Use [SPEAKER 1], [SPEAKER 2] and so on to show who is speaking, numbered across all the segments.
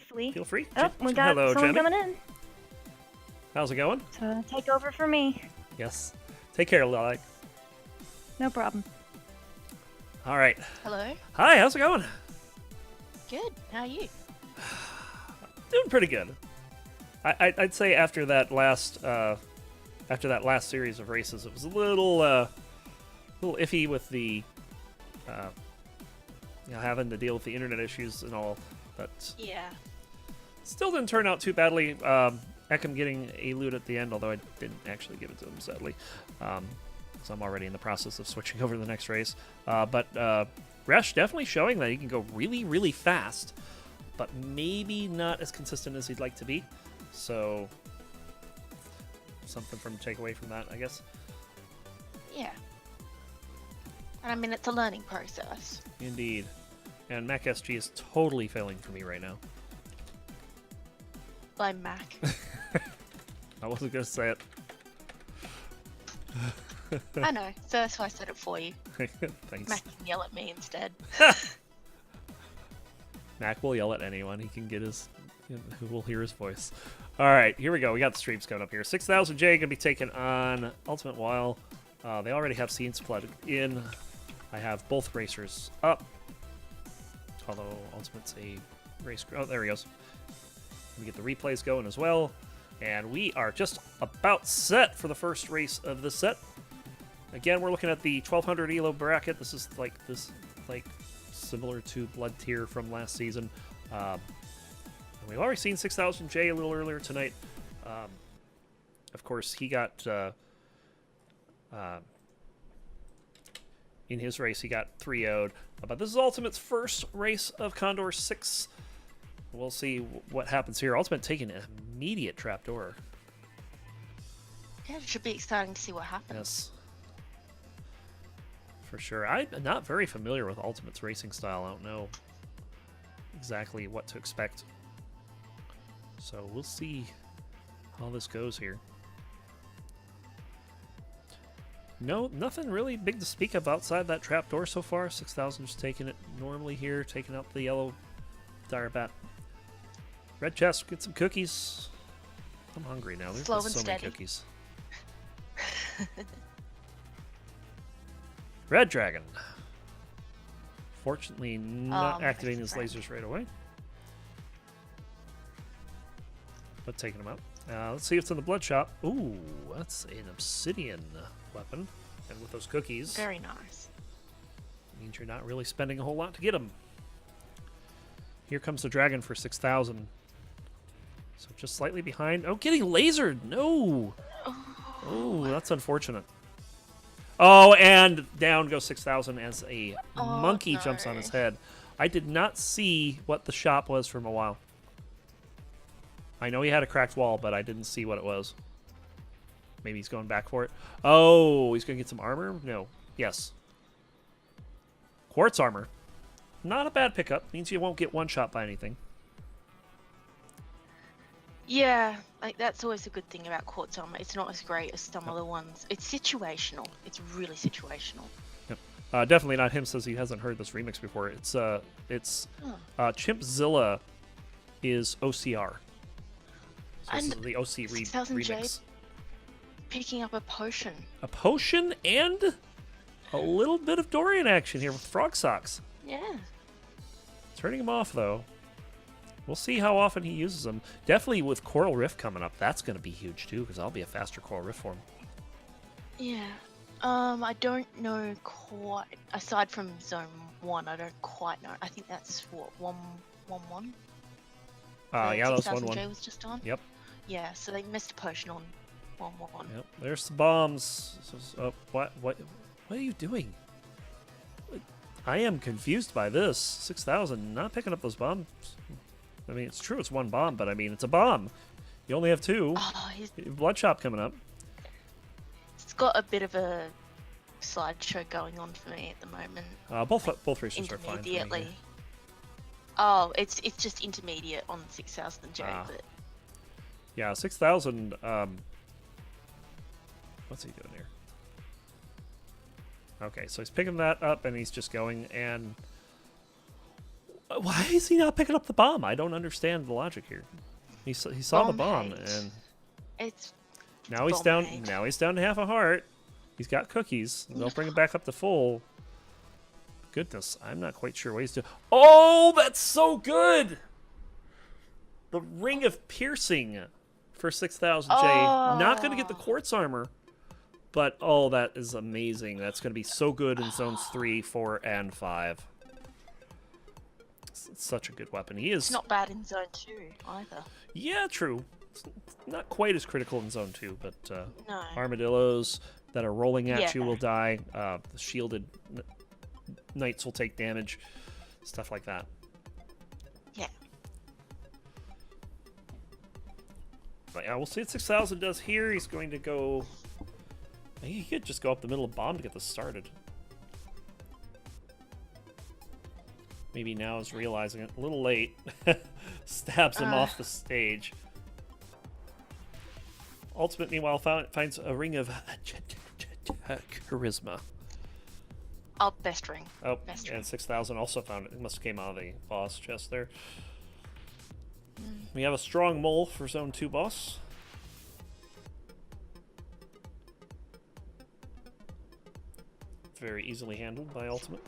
[SPEAKER 1] briefly.
[SPEAKER 2] Feel free.
[SPEAKER 1] Oh, we got
[SPEAKER 2] Hello,
[SPEAKER 1] someone
[SPEAKER 2] Jenny.
[SPEAKER 1] coming in.
[SPEAKER 2] How's it going?
[SPEAKER 1] So take over for me.
[SPEAKER 2] Yes. Take care, Lily.
[SPEAKER 1] No problem.
[SPEAKER 2] All right.
[SPEAKER 3] Hello.
[SPEAKER 2] Hi, how's it going?
[SPEAKER 3] Good. How are you?
[SPEAKER 2] Doing pretty good. I'd say after that last series of races, it was a little iffy with the having to deal with the internet issues and all, but
[SPEAKER 3] Yeah.
[SPEAKER 2] still didn't turn out too badly. Ekam getting a loot at the end, although I didn't actually give it to him, sadly. So I'm already in the process of switching over to the next race. But Resh definitely showing that he can go really, really fast, but maybe not as consistent as he'd like to be. So something from take away from that, I guess.
[SPEAKER 3] Yeah. And I mean, it's a learning process.
[SPEAKER 2] Indeed. And Mac SG is totally failing for me right now.
[SPEAKER 3] By Mac.
[SPEAKER 2] I wasn't going to say it.
[SPEAKER 3] I know. So that's why I said it for you.
[SPEAKER 2] Thanks.
[SPEAKER 3] Mac can yell at me instead.
[SPEAKER 2] Mac will yell at anyone. He can get his... Who will hear his voice. All right, here we go. We got the streams coming up here. 6000J going to be taking on UltimateWile. They already have scenes plugged in. I have both racers up. Although Ultimate's a race... Oh, there he goes. We get the replays going as well. And we are just about set for the first race of the set. Again, we're looking at the 1200 ELO bracket. This is like similar to Blood Tier from last season. We've already seen 6000J a little earlier tonight. Of course, he got in his race, he got 3-0'd. But this is Ultimate's first race of CoNDOR 6. We'll see what happens here. Ultimate taking an immediate trapdoor.
[SPEAKER 3] Yeah, it should be exciting to see what happens.
[SPEAKER 2] Yes. For sure. I'm not very familiar with Ultimate's racing style. I don't know exactly what to expect. So we'll see how this goes here. No, nothing really big to speak of outside that trapdoor so far. 6000 just taking it normally here, taking out the yellow dire bat. Red chest, get some cookies. I'm hungry now. There's
[SPEAKER 3] Slow
[SPEAKER 2] just
[SPEAKER 3] and
[SPEAKER 2] so many
[SPEAKER 3] steady.
[SPEAKER 2] cookies. Red dragon. Fortunately, not activating his lasers right away. But taking him out. Let's see what's in the blood shop. Ooh, that's an obsidian weapon. And with those cookies,
[SPEAKER 3] Very nice.
[SPEAKER 2] means you're not really spending a whole lot to get them. Here comes the dragon for 6000. So just slightly behind. Oh, getting lasered. No. Oh, that's unfortunate. Oh, and down goes 6000 as a monkey jumps on his head. I did not see what the shop was from a while. I know he had a cracked wall, but I didn't see what it was. Maybe he's going back for it. Oh, he's going to get some armor? No. Yes. Quartz armor. Not a bad pickup. Means you won't get one shot by anything.
[SPEAKER 3] Yeah, like that's always a good thing about quartz armor. It's not as great as some other ones. It's situational. It's really situational.
[SPEAKER 2] Yep. Definitely not him says he hasn't heard this remix before. It's Chimpzilla is OCR. So this is the OC remix.
[SPEAKER 3] Picking up a potion.
[SPEAKER 2] A potion and a little bit of Dorian action here with Frog Socks.
[SPEAKER 3] Yeah.
[SPEAKER 2] Turning him off, though. We'll see how often he uses them. Definitely with Coral Rift coming up, that's going to be huge, too, because I'll be a faster Coral Rift for him.
[SPEAKER 3] Yeah. I don't know quite. Aside from Zone 1, I don't quite know. I think that's, what, 1-1-1?
[SPEAKER 2] Yeah, that's 1-1.
[SPEAKER 3] J was just on?
[SPEAKER 2] Yep.
[SPEAKER 3] Yeah, so they missed a potion on 1-1.
[SPEAKER 2] Yep. There's the bombs. What are you doing? I am confused by this. 6000 not picking up those bombs. I mean, it's true it's one bomb, but I mean, it's a bomb. You only have two.
[SPEAKER 3] Oh,
[SPEAKER 2] Bloodshot coming up.
[SPEAKER 3] it's got a bit of a slideshow going on for me at the moment.
[SPEAKER 2] Both racers are fine.
[SPEAKER 3] Intermediately. Oh, it's just intermediate on 6000J, but
[SPEAKER 2] yeah, 6000. What's he doing here? Okay, so he's picking that up and he's just going, and Why is he not picking up the bomb? I don't understand the logic here. He saw the bomb,
[SPEAKER 3] hate.
[SPEAKER 2] and
[SPEAKER 3] It's
[SPEAKER 2] now he's
[SPEAKER 3] bomb
[SPEAKER 2] down.
[SPEAKER 3] hate.
[SPEAKER 2] Now he's down to half a heart. He's got cookies. They'll bring him back up to full. Goodness, I'm not quite sure what he's doing. Oh, that's so good! The Ring of Piercing for 6,000 J. Not going to get the quartz armor, but oh, that is amazing. That's going to be so good in zones 3, 4, and 5. It's such a good weapon. He is.
[SPEAKER 3] It's not bad in zone 2 either.
[SPEAKER 2] Yeah, true. It's not quite as critical in zone 2, but
[SPEAKER 3] No.
[SPEAKER 2] armadillos that are rolling at you
[SPEAKER 3] Yeah.
[SPEAKER 2] will die. The shielded knights will take damage. Stuff like that.
[SPEAKER 3] Yeah.
[SPEAKER 2] But yeah, we'll see what 6,000 does here. He's going to go... He could just go up the middle of bomb to get this started. Maybe now is realizing it. A little late. Stabs him off the stage. Ultimate, meanwhile, finds a ring of charisma.
[SPEAKER 3] Oh, best ring.
[SPEAKER 2] Oh,
[SPEAKER 3] Best
[SPEAKER 2] and
[SPEAKER 3] ring.
[SPEAKER 2] 6,000 also found it. It must have came out of the boss chest there. We have a strong mole for zone 2 boss. Very easily handled by Ultimate.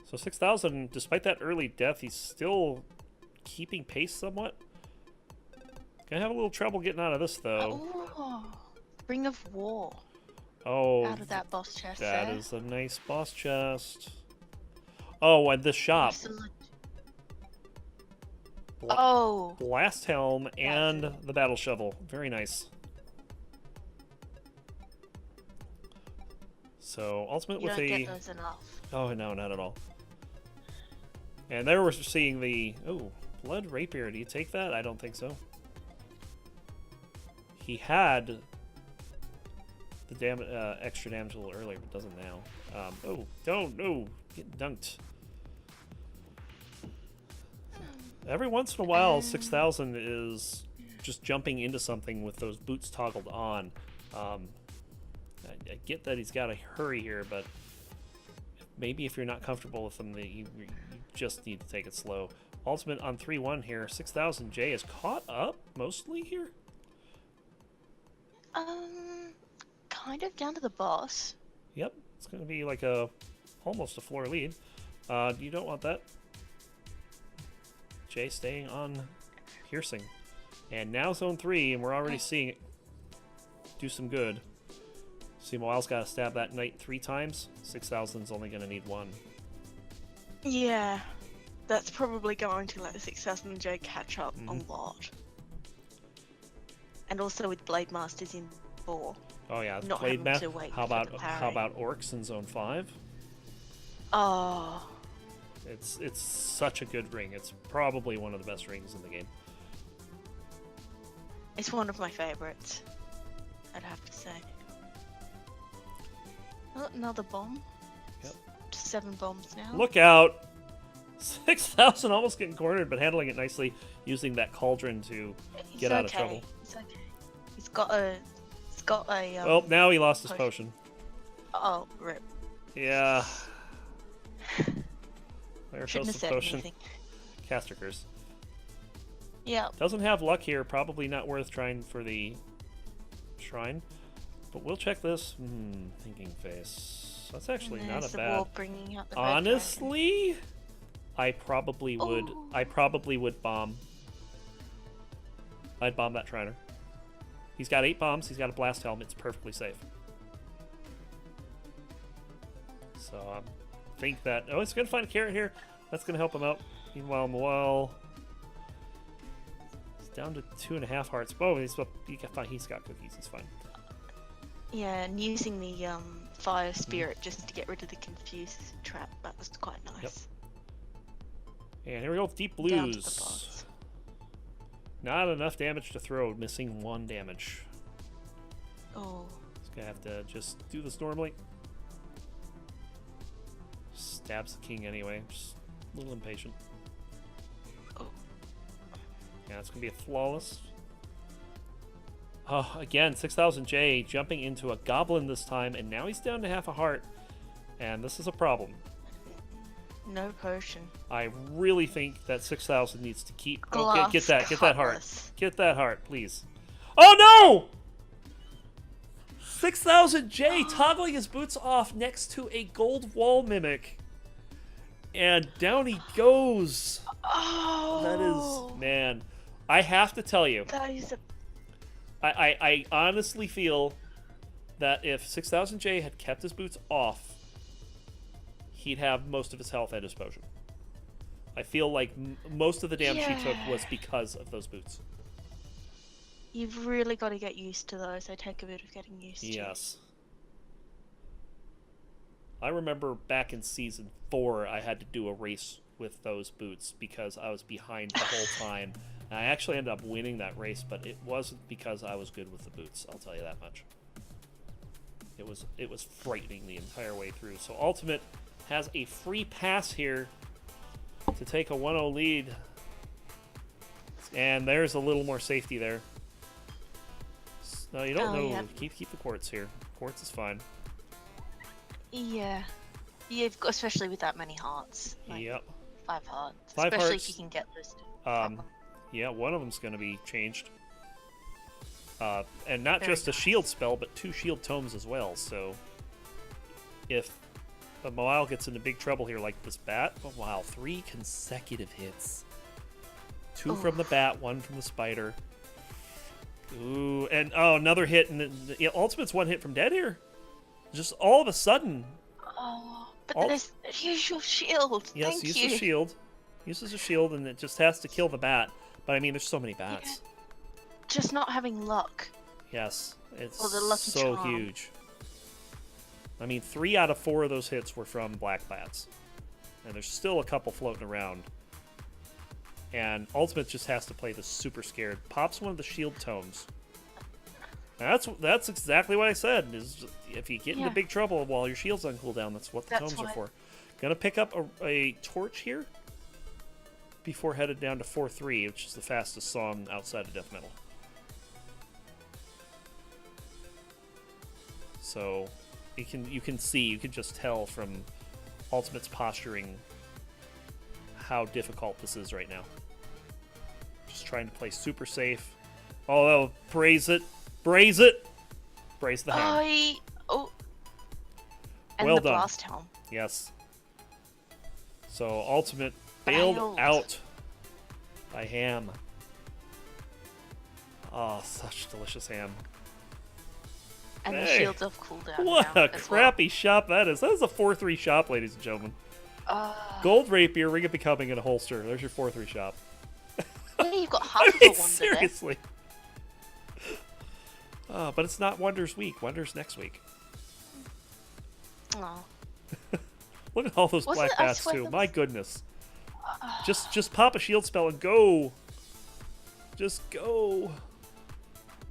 [SPEAKER 2] So 6,000, despite that early death, he's still keeping pace somewhat. Gonna have a little trouble getting out of this, though.
[SPEAKER 3] Oh, Ring of War.
[SPEAKER 2] Oh,
[SPEAKER 3] Out of that boss chest
[SPEAKER 2] that
[SPEAKER 3] there.
[SPEAKER 2] is a nice boss chest. Oh, and this shop.
[SPEAKER 3] Absolute-
[SPEAKER 2] Bla-
[SPEAKER 3] Oh,
[SPEAKER 2] Blast Helm and
[SPEAKER 3] it.
[SPEAKER 2] the Battle Shovel. Very nice. So, Ultimate
[SPEAKER 3] you
[SPEAKER 2] with
[SPEAKER 3] don't
[SPEAKER 2] a...
[SPEAKER 3] get those enough.
[SPEAKER 2] Oh, no, not at all. And there we're seeing the... Oh, Blood Rapier. Do you take that? I don't think so. He had the extra damage a little earlier, but doesn't now. Oh, don't, no. Get dunked. Every once in a while, 6,000 is just jumping into something with those boots toggled on. I get that he's got to hurry here, but maybe if you're not comfortable with them, you just need to take it slow. Ultimate on 3-1 here. 6,000 J is caught up mostly here.
[SPEAKER 3] Kind of down to the boss.
[SPEAKER 2] Yep, it's going to be like almost a floor lead. You don't want that. Jay staying on piercing. And now zone 3, and we're already seeing it do some good. See, Moile's got to stab that knight 3 times. 6,000's only going to need 1.
[SPEAKER 3] Yeah, that's probably going to let the 6,000 J catch up a lot. And also with Blade Masters in 4.
[SPEAKER 2] Oh yeah,
[SPEAKER 3] Not
[SPEAKER 2] Blade
[SPEAKER 3] having
[SPEAKER 2] Map.
[SPEAKER 3] to wait
[SPEAKER 2] How
[SPEAKER 3] for
[SPEAKER 2] about
[SPEAKER 3] the
[SPEAKER 2] how
[SPEAKER 3] parry.
[SPEAKER 2] about orcs in zone 5?
[SPEAKER 3] Oh,
[SPEAKER 2] It's such a good ring. It's probably one of the best rings in the game.
[SPEAKER 3] it's one of my favorites, I'd have to say. Oh, another bomb.
[SPEAKER 2] Yep.
[SPEAKER 3] 7 bombs now.
[SPEAKER 2] Look out! 6,000 almost getting cornered, but handling it nicely, using that cauldron to
[SPEAKER 3] He's
[SPEAKER 2] get out of
[SPEAKER 3] okay.
[SPEAKER 2] trouble.
[SPEAKER 3] It's okay. He's got a.
[SPEAKER 2] Well, now he lost his
[SPEAKER 3] potion.
[SPEAKER 2] potion.
[SPEAKER 3] Oh, rip.
[SPEAKER 2] Yeah. There
[SPEAKER 3] Shouldn't
[SPEAKER 2] goes
[SPEAKER 3] have
[SPEAKER 2] the
[SPEAKER 3] said
[SPEAKER 2] potion.
[SPEAKER 3] anything.
[SPEAKER 2] Caster curse.
[SPEAKER 3] Yeah.
[SPEAKER 2] Doesn't have luck here. Probably not worth trying for the shrine. But we'll check this. Thinking face. That's actually
[SPEAKER 3] And
[SPEAKER 2] not
[SPEAKER 3] there's
[SPEAKER 2] a
[SPEAKER 3] the
[SPEAKER 2] bad.
[SPEAKER 3] wall bringing out the red
[SPEAKER 2] Honestly, I probably would.
[SPEAKER 3] Ooh.
[SPEAKER 2] I probably would bomb. I'd bomb that Shriner. He's got 8 bombs. He's got a blast helmet. It's perfectly safe. So think that. Oh, it's gonna find a carrot here. That's gonna help him out. Meanwhile, Moile. He's down to 2.5 hearts. Oh, he's got cookies. He's fine.
[SPEAKER 3] Yeah, and using the fire spirit just to get rid of the confused trap. That was quite nice.
[SPEAKER 2] Yep. And here we go with Deep
[SPEAKER 3] Down to the
[SPEAKER 2] Blues.
[SPEAKER 3] boss.
[SPEAKER 2] Not enough damage to throw. Missing 1 damage.
[SPEAKER 3] Oh,
[SPEAKER 2] He's gonna have to just do this normally. Stabs the king anyway. Just a little impatient.
[SPEAKER 3] Oh.
[SPEAKER 2] Yeah, it's gonna be a flawless. Oh, again, 6,000 J jumping into a goblin this time, and now he's down to half a heart. And this is a problem.
[SPEAKER 3] No potion.
[SPEAKER 2] I really think that 6,000 needs to keep. Oh,
[SPEAKER 3] Glass
[SPEAKER 2] get that heart.
[SPEAKER 3] cutlass.
[SPEAKER 2] Get that heart, please. Oh no! 6,000 J toggling his boots off next to a gold wall mimic, and down he goes.
[SPEAKER 3] Oh.
[SPEAKER 2] That is, man. I have to tell you,
[SPEAKER 3] That is a.
[SPEAKER 2] I honestly feel that if 6,000 J had kept his boots off, he'd have most of his health at his potion. I feel like most of the damage he took was because of those boots.
[SPEAKER 3] You've really got to get used to those. They take a bit of getting used to.
[SPEAKER 2] Yes. I remember back in Season 4, I had to do a race with those boots because I was behind the whole time. And I actually ended up winning that race, but it wasn't because I was good with the boots, I'll tell you that much. It was frightening the entire way through. So Ultimate has a free pass here to take a 1-0 lead. And there's a little more safety there. No, you don't know.
[SPEAKER 3] Yeah.
[SPEAKER 2] Keep the quartz here. Quartz is fine.
[SPEAKER 3] Yeah. You've got, especially with that many hearts. Like
[SPEAKER 2] Yep.
[SPEAKER 3] 5 hearts.
[SPEAKER 2] 5
[SPEAKER 3] especially
[SPEAKER 2] hearts.
[SPEAKER 3] if you can get those.
[SPEAKER 2] Yeah, one of them's going to be changed. And not
[SPEAKER 3] Very
[SPEAKER 2] just a
[SPEAKER 3] nice.
[SPEAKER 2] shield spell, but 2 shield tomes as well. So if a Mawile gets into big trouble here like this bat, oh wow, 3 consecutive hits. 2 from the bat, 1 from the spider. Ooh, and another hit, and the Ultimate's 1 hit from dead here. Just all of a sudden.
[SPEAKER 3] Oh, but use your shield.
[SPEAKER 2] Yes,
[SPEAKER 3] Thank
[SPEAKER 2] use
[SPEAKER 3] you.
[SPEAKER 2] the shield. Uses a shield, and it just has to kill the bat. But I mean, there's so many bats.
[SPEAKER 3] Yeah. Just not having luck.
[SPEAKER 2] Yes, it's
[SPEAKER 3] Or the lucky
[SPEAKER 2] so
[SPEAKER 3] charm.
[SPEAKER 2] huge. I mean, 3 out of 4 of those hits were from black bats. And there's still a couple floating around. And Ultimate just has to play this super scared. Pops one of the shield tomes. Now, that's exactly what I said. Is if you get into big trouble while your shield's on cooldown, that's what the tomes are for. Gonna pick up a torch here before headed down to 4-3, which is the fastest song outside of death metal. So you can just tell from Ultimate's posturing how difficult this is right now. Just trying to play super safe. Oh, braze it. Braze it! Braze the hand.
[SPEAKER 3] And
[SPEAKER 2] Well
[SPEAKER 3] the
[SPEAKER 2] done.
[SPEAKER 3] blast helm.
[SPEAKER 2] Yes. So Ultimate bailed out by ham. Oh, such delicious ham.
[SPEAKER 3] And the
[SPEAKER 2] Hey.
[SPEAKER 3] shield's off cooldown.
[SPEAKER 2] What
[SPEAKER 3] now
[SPEAKER 2] a
[SPEAKER 3] as
[SPEAKER 2] crappy shop that is. That is a 4-3 shop, ladies and gentlemen.
[SPEAKER 3] Well.
[SPEAKER 2] Gold Rapier, Ring of Becoming, and a holster. There's your 4-3 shop.
[SPEAKER 3] Yeah, you've got half
[SPEAKER 2] I
[SPEAKER 3] of
[SPEAKER 2] mean,
[SPEAKER 3] a wonder
[SPEAKER 2] seriously. But it's not Wonder's week. Wonder's next week.
[SPEAKER 3] there. Oh.
[SPEAKER 2] Look at all those
[SPEAKER 3] Was
[SPEAKER 2] black
[SPEAKER 3] it- I
[SPEAKER 2] bats
[SPEAKER 3] swear
[SPEAKER 2] too.
[SPEAKER 3] that
[SPEAKER 2] My
[SPEAKER 3] was-
[SPEAKER 2] goodness. Just pop a shield spell and go. Just go.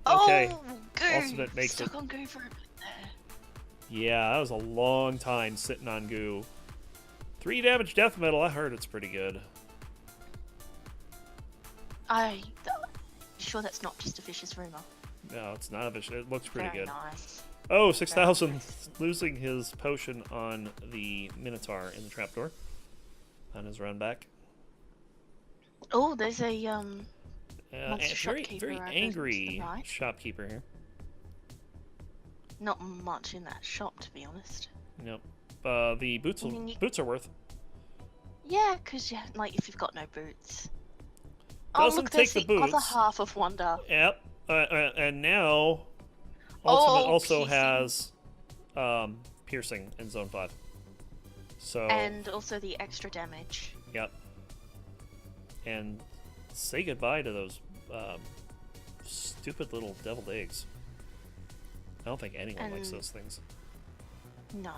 [SPEAKER 2] Okay.
[SPEAKER 3] Oh, goo.
[SPEAKER 2] Ultimate makes
[SPEAKER 3] Stuck
[SPEAKER 2] it.
[SPEAKER 3] on goo for a bit there.
[SPEAKER 2] Yeah, that was a long time sitting on goo. 3 damage death metal. I heard it's pretty good.
[SPEAKER 3] Sure that's not just a vicious rumor.
[SPEAKER 2] No, it's not a vicious. It looks pretty
[SPEAKER 3] Very
[SPEAKER 2] good.
[SPEAKER 3] nice.
[SPEAKER 2] Oh, 6,000 losing his potion on the Minotaur in the trapdoor on his run back.
[SPEAKER 3] Oh, there's a monster
[SPEAKER 2] Very,
[SPEAKER 3] shopkeeper
[SPEAKER 2] very
[SPEAKER 3] over to the
[SPEAKER 2] angry
[SPEAKER 3] right.
[SPEAKER 2] shopkeeper here.
[SPEAKER 3] Not much in that shop, to be honest.
[SPEAKER 2] Nope. The boots
[SPEAKER 3] I mean,
[SPEAKER 2] boots are worth.
[SPEAKER 3] Yeah, because like if you've got no boots.
[SPEAKER 2] Doesn't
[SPEAKER 3] look,
[SPEAKER 2] take
[SPEAKER 3] there's
[SPEAKER 2] the
[SPEAKER 3] other
[SPEAKER 2] boots.
[SPEAKER 3] half of Wonder.
[SPEAKER 2] Yep. And now Ultimate also
[SPEAKER 3] piercing.
[SPEAKER 2] has piercing in Zone 5. So
[SPEAKER 3] And also the extra damage.
[SPEAKER 2] yep. And say goodbye to those stupid little deviled eggs. I don't think anyone likes
[SPEAKER 3] And-
[SPEAKER 2] those things.
[SPEAKER 3] No.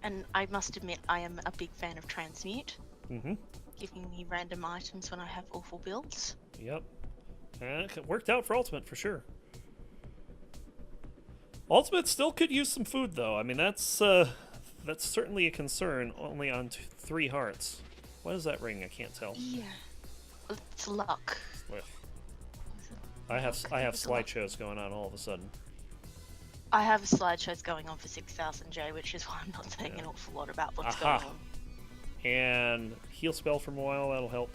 [SPEAKER 3] And I must admit, I am a big fan of Transmute,
[SPEAKER 2] Mm-hmm.
[SPEAKER 3] giving me random items when I have awful builds.
[SPEAKER 2] Yep. And it worked out for Ultimate for sure. Ultimate still could use some food though. I mean that's certainly a concern. Only on 3 hearts. What is that ring? I can't tell.
[SPEAKER 3] Yeah. It's luck.
[SPEAKER 2] Ugh. I have
[SPEAKER 3] It's luck.
[SPEAKER 2] slideshows going on all of a sudden.
[SPEAKER 3] I have slideshows going on for 6,000 J, which is why I'm not saying an awful lot about what's
[SPEAKER 2] Aha.
[SPEAKER 3] going on.
[SPEAKER 2] And heal spell from a while, that'll help.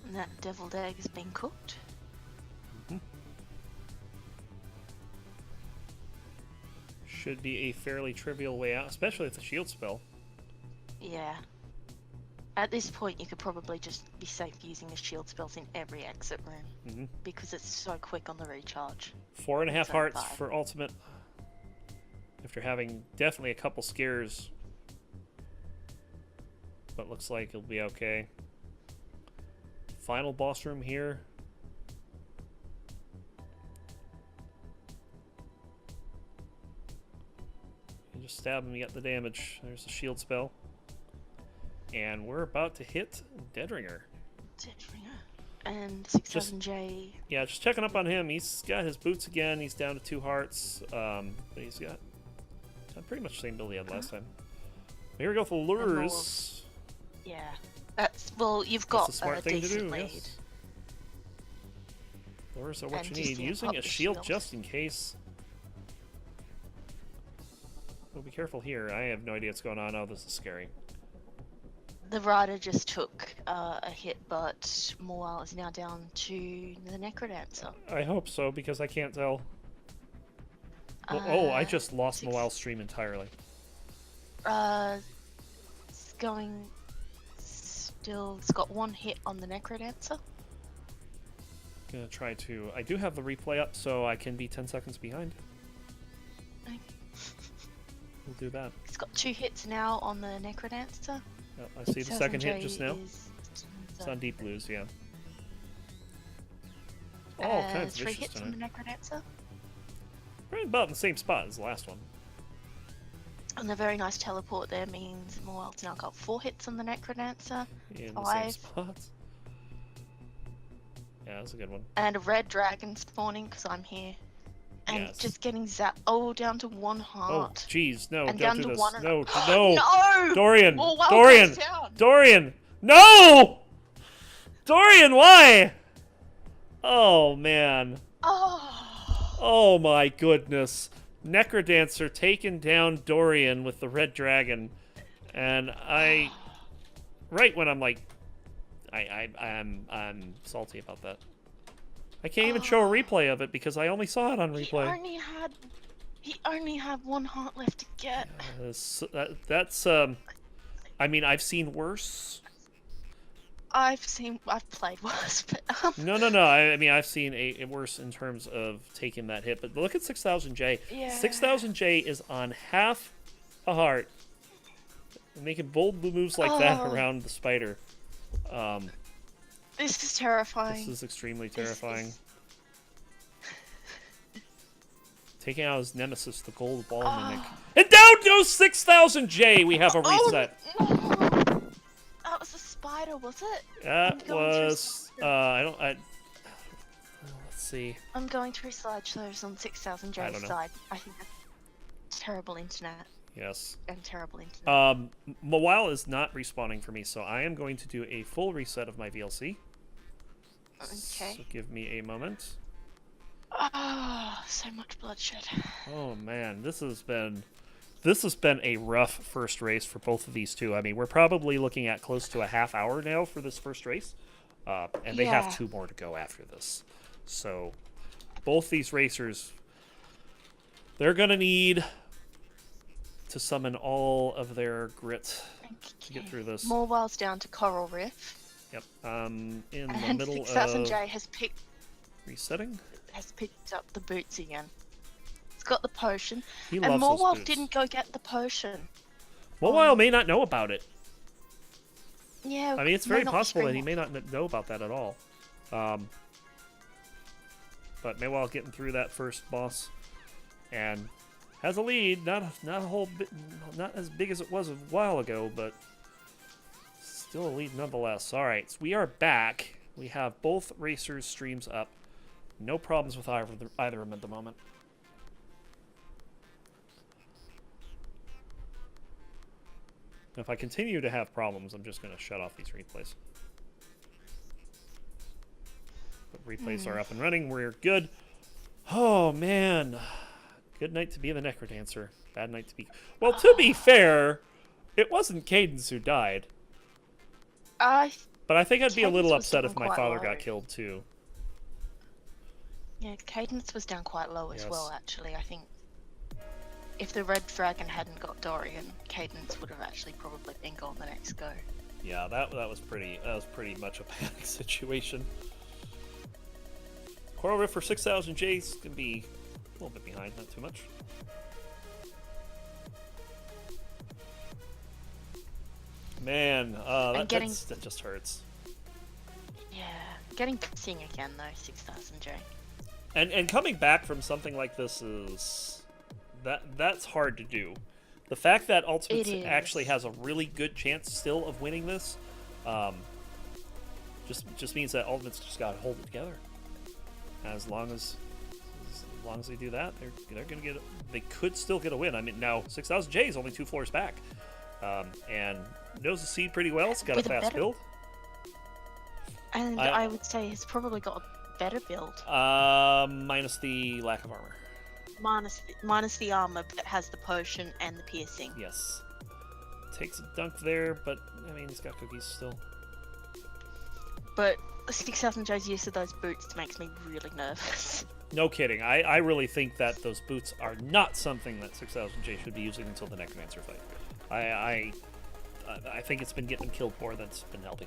[SPEAKER 3] And that deviled egg has been cooked.
[SPEAKER 2] Should be a fairly trivial way out, especially with the shield spell.
[SPEAKER 3] Yeah. At this point, you could probably just be safe using the shield spells in every exit room. Because it's so quick on the recharge.
[SPEAKER 2] 4.5
[SPEAKER 3] So
[SPEAKER 2] hearts
[SPEAKER 3] fine.
[SPEAKER 2] for ultimate. After having definitely a couple scares. But looks like it'll be okay. Final boss room here. You just stab him, you get the damage. There's the shield spell. And we're about to hit Deadringer.
[SPEAKER 3] And 6000J.
[SPEAKER 2] Yeah, just checking up on him. He's got his boots again. He's down to 2 hearts. But he's got pretty much the same build he had last time. Here we go for lures.
[SPEAKER 3] Yeah. That's, well, you've
[SPEAKER 2] That's
[SPEAKER 3] got
[SPEAKER 2] the smart
[SPEAKER 3] a
[SPEAKER 2] thing to
[SPEAKER 3] decent
[SPEAKER 2] do,
[SPEAKER 3] lead.
[SPEAKER 2] yes. Lures are what
[SPEAKER 3] And
[SPEAKER 2] you
[SPEAKER 3] just,
[SPEAKER 2] need.
[SPEAKER 3] yeah,
[SPEAKER 2] Using
[SPEAKER 3] pop
[SPEAKER 2] a
[SPEAKER 3] the
[SPEAKER 2] shield
[SPEAKER 3] shield.
[SPEAKER 2] just in case. Well, be careful here. I have no idea what's going on. Oh, this is scary.
[SPEAKER 3] The rider just took a hit, but Morale is now down to the Necrodancer.
[SPEAKER 2] I hope so, because I can't tell. Oh, I just lost
[SPEAKER 3] six-
[SPEAKER 2] Moile's stream entirely.
[SPEAKER 3] It's going still. It's got 1 hit on the Necrodancer.
[SPEAKER 2] Gonna try to. I do have the replay up, so I can be 10 seconds behind.
[SPEAKER 3] Okay.
[SPEAKER 2] We'll do that.
[SPEAKER 3] It's got 2 hits now on the Necrodancer.
[SPEAKER 2] Yep, I see the second hit just now.
[SPEAKER 3] Is
[SPEAKER 2] It's on deep blues, yeah. All kinds of
[SPEAKER 3] 3
[SPEAKER 2] vicious
[SPEAKER 3] hits on the
[SPEAKER 2] tonight.
[SPEAKER 3] Necrodancer.
[SPEAKER 2] Right about in the same spot as the last one.
[SPEAKER 3] And the very nice teleport there means Morale's now got 4 hits on the Necrodancer.
[SPEAKER 2] In the same
[SPEAKER 3] 5.
[SPEAKER 2] spot. Yeah, that's a good one.
[SPEAKER 3] And a red dragon spawning because I'm here. And
[SPEAKER 2] Yes.
[SPEAKER 3] just getting zapped. Oh, down to 1
[SPEAKER 2] Oh,
[SPEAKER 3] heart.
[SPEAKER 2] jeez, no,
[SPEAKER 3] And
[SPEAKER 2] don't
[SPEAKER 3] down
[SPEAKER 2] do
[SPEAKER 3] to
[SPEAKER 2] this.
[SPEAKER 3] 1 and
[SPEAKER 2] No, no,
[SPEAKER 3] No!
[SPEAKER 2] Dorian,
[SPEAKER 3] Oh, wow,
[SPEAKER 2] Dorian,
[SPEAKER 3] goes down.
[SPEAKER 2] Dorian, no! Dorian, why? Oh, man.
[SPEAKER 3] Oh.
[SPEAKER 2] Oh, my goodness. Necrodancer taking down Dorian with the red dragon. And right when I'm like, I'm salty about that. I can't even show a replay of it because I only saw it on replay.
[SPEAKER 3] He only had 1 heart left to get.
[SPEAKER 2] That's I mean, I've seen worse.
[SPEAKER 3] I've played worse, but
[SPEAKER 2] No. I mean, I've seen a worse in terms of taking that hit. But look at 6000J.
[SPEAKER 3] Yeah.
[SPEAKER 2] 6000J is on half a heart, making bold moves like that
[SPEAKER 3] Oh.
[SPEAKER 2] around the spider.
[SPEAKER 3] This is terrifying.
[SPEAKER 2] This is extremely
[SPEAKER 3] This
[SPEAKER 2] terrifying.
[SPEAKER 3] is-
[SPEAKER 2] Taking out his nemesis, the gold ball mimic. And down goes 6000J. We have a reset.
[SPEAKER 3] Oh, no. That was a spider, was it?
[SPEAKER 2] That
[SPEAKER 3] going through
[SPEAKER 2] was let's see.
[SPEAKER 3] I'm going through slideshows on
[SPEAKER 2] I don't
[SPEAKER 3] 6000J's
[SPEAKER 2] know.
[SPEAKER 3] side. I think that's terrible internet
[SPEAKER 2] Yes.
[SPEAKER 3] and terrible internet.
[SPEAKER 2] Mawile is not respawning for me, so I am going to do a full reset of my VLC.
[SPEAKER 3] Okay.
[SPEAKER 2] So give me a moment.
[SPEAKER 3] Ah, so much bloodshed.
[SPEAKER 2] Oh man, this has been a rough first race for both of these two. I mean, we're probably looking at close to a half hour now for this first race, and they
[SPEAKER 3] Yeah.
[SPEAKER 2] have 2 more to go after this. So both these racers, they're gonna need to summon all of their grit to get through this.
[SPEAKER 3] Morwell's down to Coral Reef.
[SPEAKER 2] Yep. In the
[SPEAKER 3] And
[SPEAKER 2] middle of
[SPEAKER 3] 6000J has
[SPEAKER 2] resetting.
[SPEAKER 3] picked up the boots again. It's got the potion.
[SPEAKER 2] He
[SPEAKER 3] And
[SPEAKER 2] loves those
[SPEAKER 3] Morwell
[SPEAKER 2] boots.
[SPEAKER 3] didn't go get the potion.
[SPEAKER 2] Mawile may not know about it.
[SPEAKER 3] Yeah.
[SPEAKER 2] I mean, it's
[SPEAKER 3] might
[SPEAKER 2] very
[SPEAKER 3] not be
[SPEAKER 2] possible that he
[SPEAKER 3] screen-
[SPEAKER 2] may not know about that at all. But Mawile getting through that first boss and has a lead. Not a whole bit, not as big as it was a while ago, but still a lead nonetheless. All right, so we are back. We have both racers' streams up. No problems with either of them at the moment. If I continue to have problems, I'm just going to shut off these replays. But replays are up and running. We're good. Oh, man. Good night to be the Necrodancer. Bad night to be... Well, to be fair, it wasn't Cadence who died. But I think I'd be a little
[SPEAKER 3] Cadence was
[SPEAKER 2] upset if
[SPEAKER 3] down
[SPEAKER 2] my
[SPEAKER 3] quite
[SPEAKER 2] father
[SPEAKER 3] low.
[SPEAKER 2] got killed, too.
[SPEAKER 3] Yeah, Cadence was down quite low as
[SPEAKER 2] Yes.
[SPEAKER 3] well, actually. I think if the Red Dragon hadn't got Dorian, Cadence would have actually probably been gone the next go.
[SPEAKER 2] Yeah, that was pretty much a panic situation. Coral Rift for 6,000 J's can be a little bit behind, not too much. Man, that just hurts.
[SPEAKER 3] Yeah, getting Sing again though, 6,000 J.
[SPEAKER 2] And coming back from something like this is that's hard to do. The fact that Ultimate actually has a really good chance still of winning this, just means that Ultimate's just got to hold it together. As long as they do that, they're gonna get. They could still get a win. I mean, now 6,000 J is only 2 floors back, and knows the seed pretty well. It's got a fast build.
[SPEAKER 3] And I would say he's probably got a better build.
[SPEAKER 2] Minus the lack of armor.
[SPEAKER 3] Minus the armor, but it has the potion and the piercing.
[SPEAKER 2] Yes. Takes a dunk there, but I mean, he's got cookies still.
[SPEAKER 3] But 6,000 J's use of those boots makes me really nervous.
[SPEAKER 2] No kidding. I really think that those boots are not something that 6,000 J should be using until the Necromancer fight. I think it's been getting them killed more than it's been helping.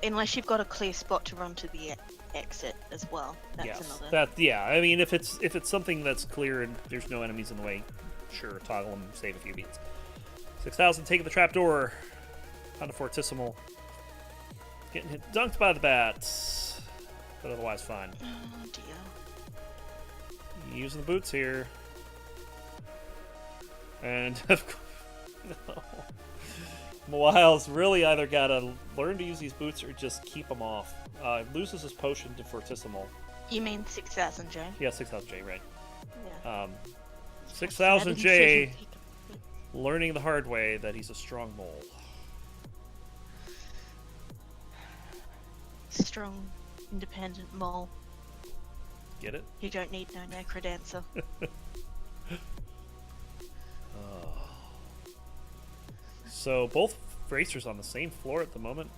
[SPEAKER 3] Unless you've got a clear spot to run to the exit as well. That's another.
[SPEAKER 2] Yeah. I mean, if it's something that's clear and there's no enemies in the way, sure, toggle them, save a few beats. 6,000 taking the trapdoor. Onto Fortissimo. Getting hit, dunked by the bats, but otherwise fine.
[SPEAKER 3] Oh dear.
[SPEAKER 2] Using the boots here, and Mawile's really either gotta learn to use these boots or just keep them off. Loses his potion to Fortissimo.
[SPEAKER 3] You mean 6,000 J?
[SPEAKER 2] Yeah, 6,000 J, right?
[SPEAKER 3] Yeah.
[SPEAKER 2] 6,000 J, learning the hard way that he's a strong mole.
[SPEAKER 3] Strong, independent mole.
[SPEAKER 2] Get it?
[SPEAKER 3] You don't need no Necrodancer.
[SPEAKER 2] So both racers on the same floor at the moment.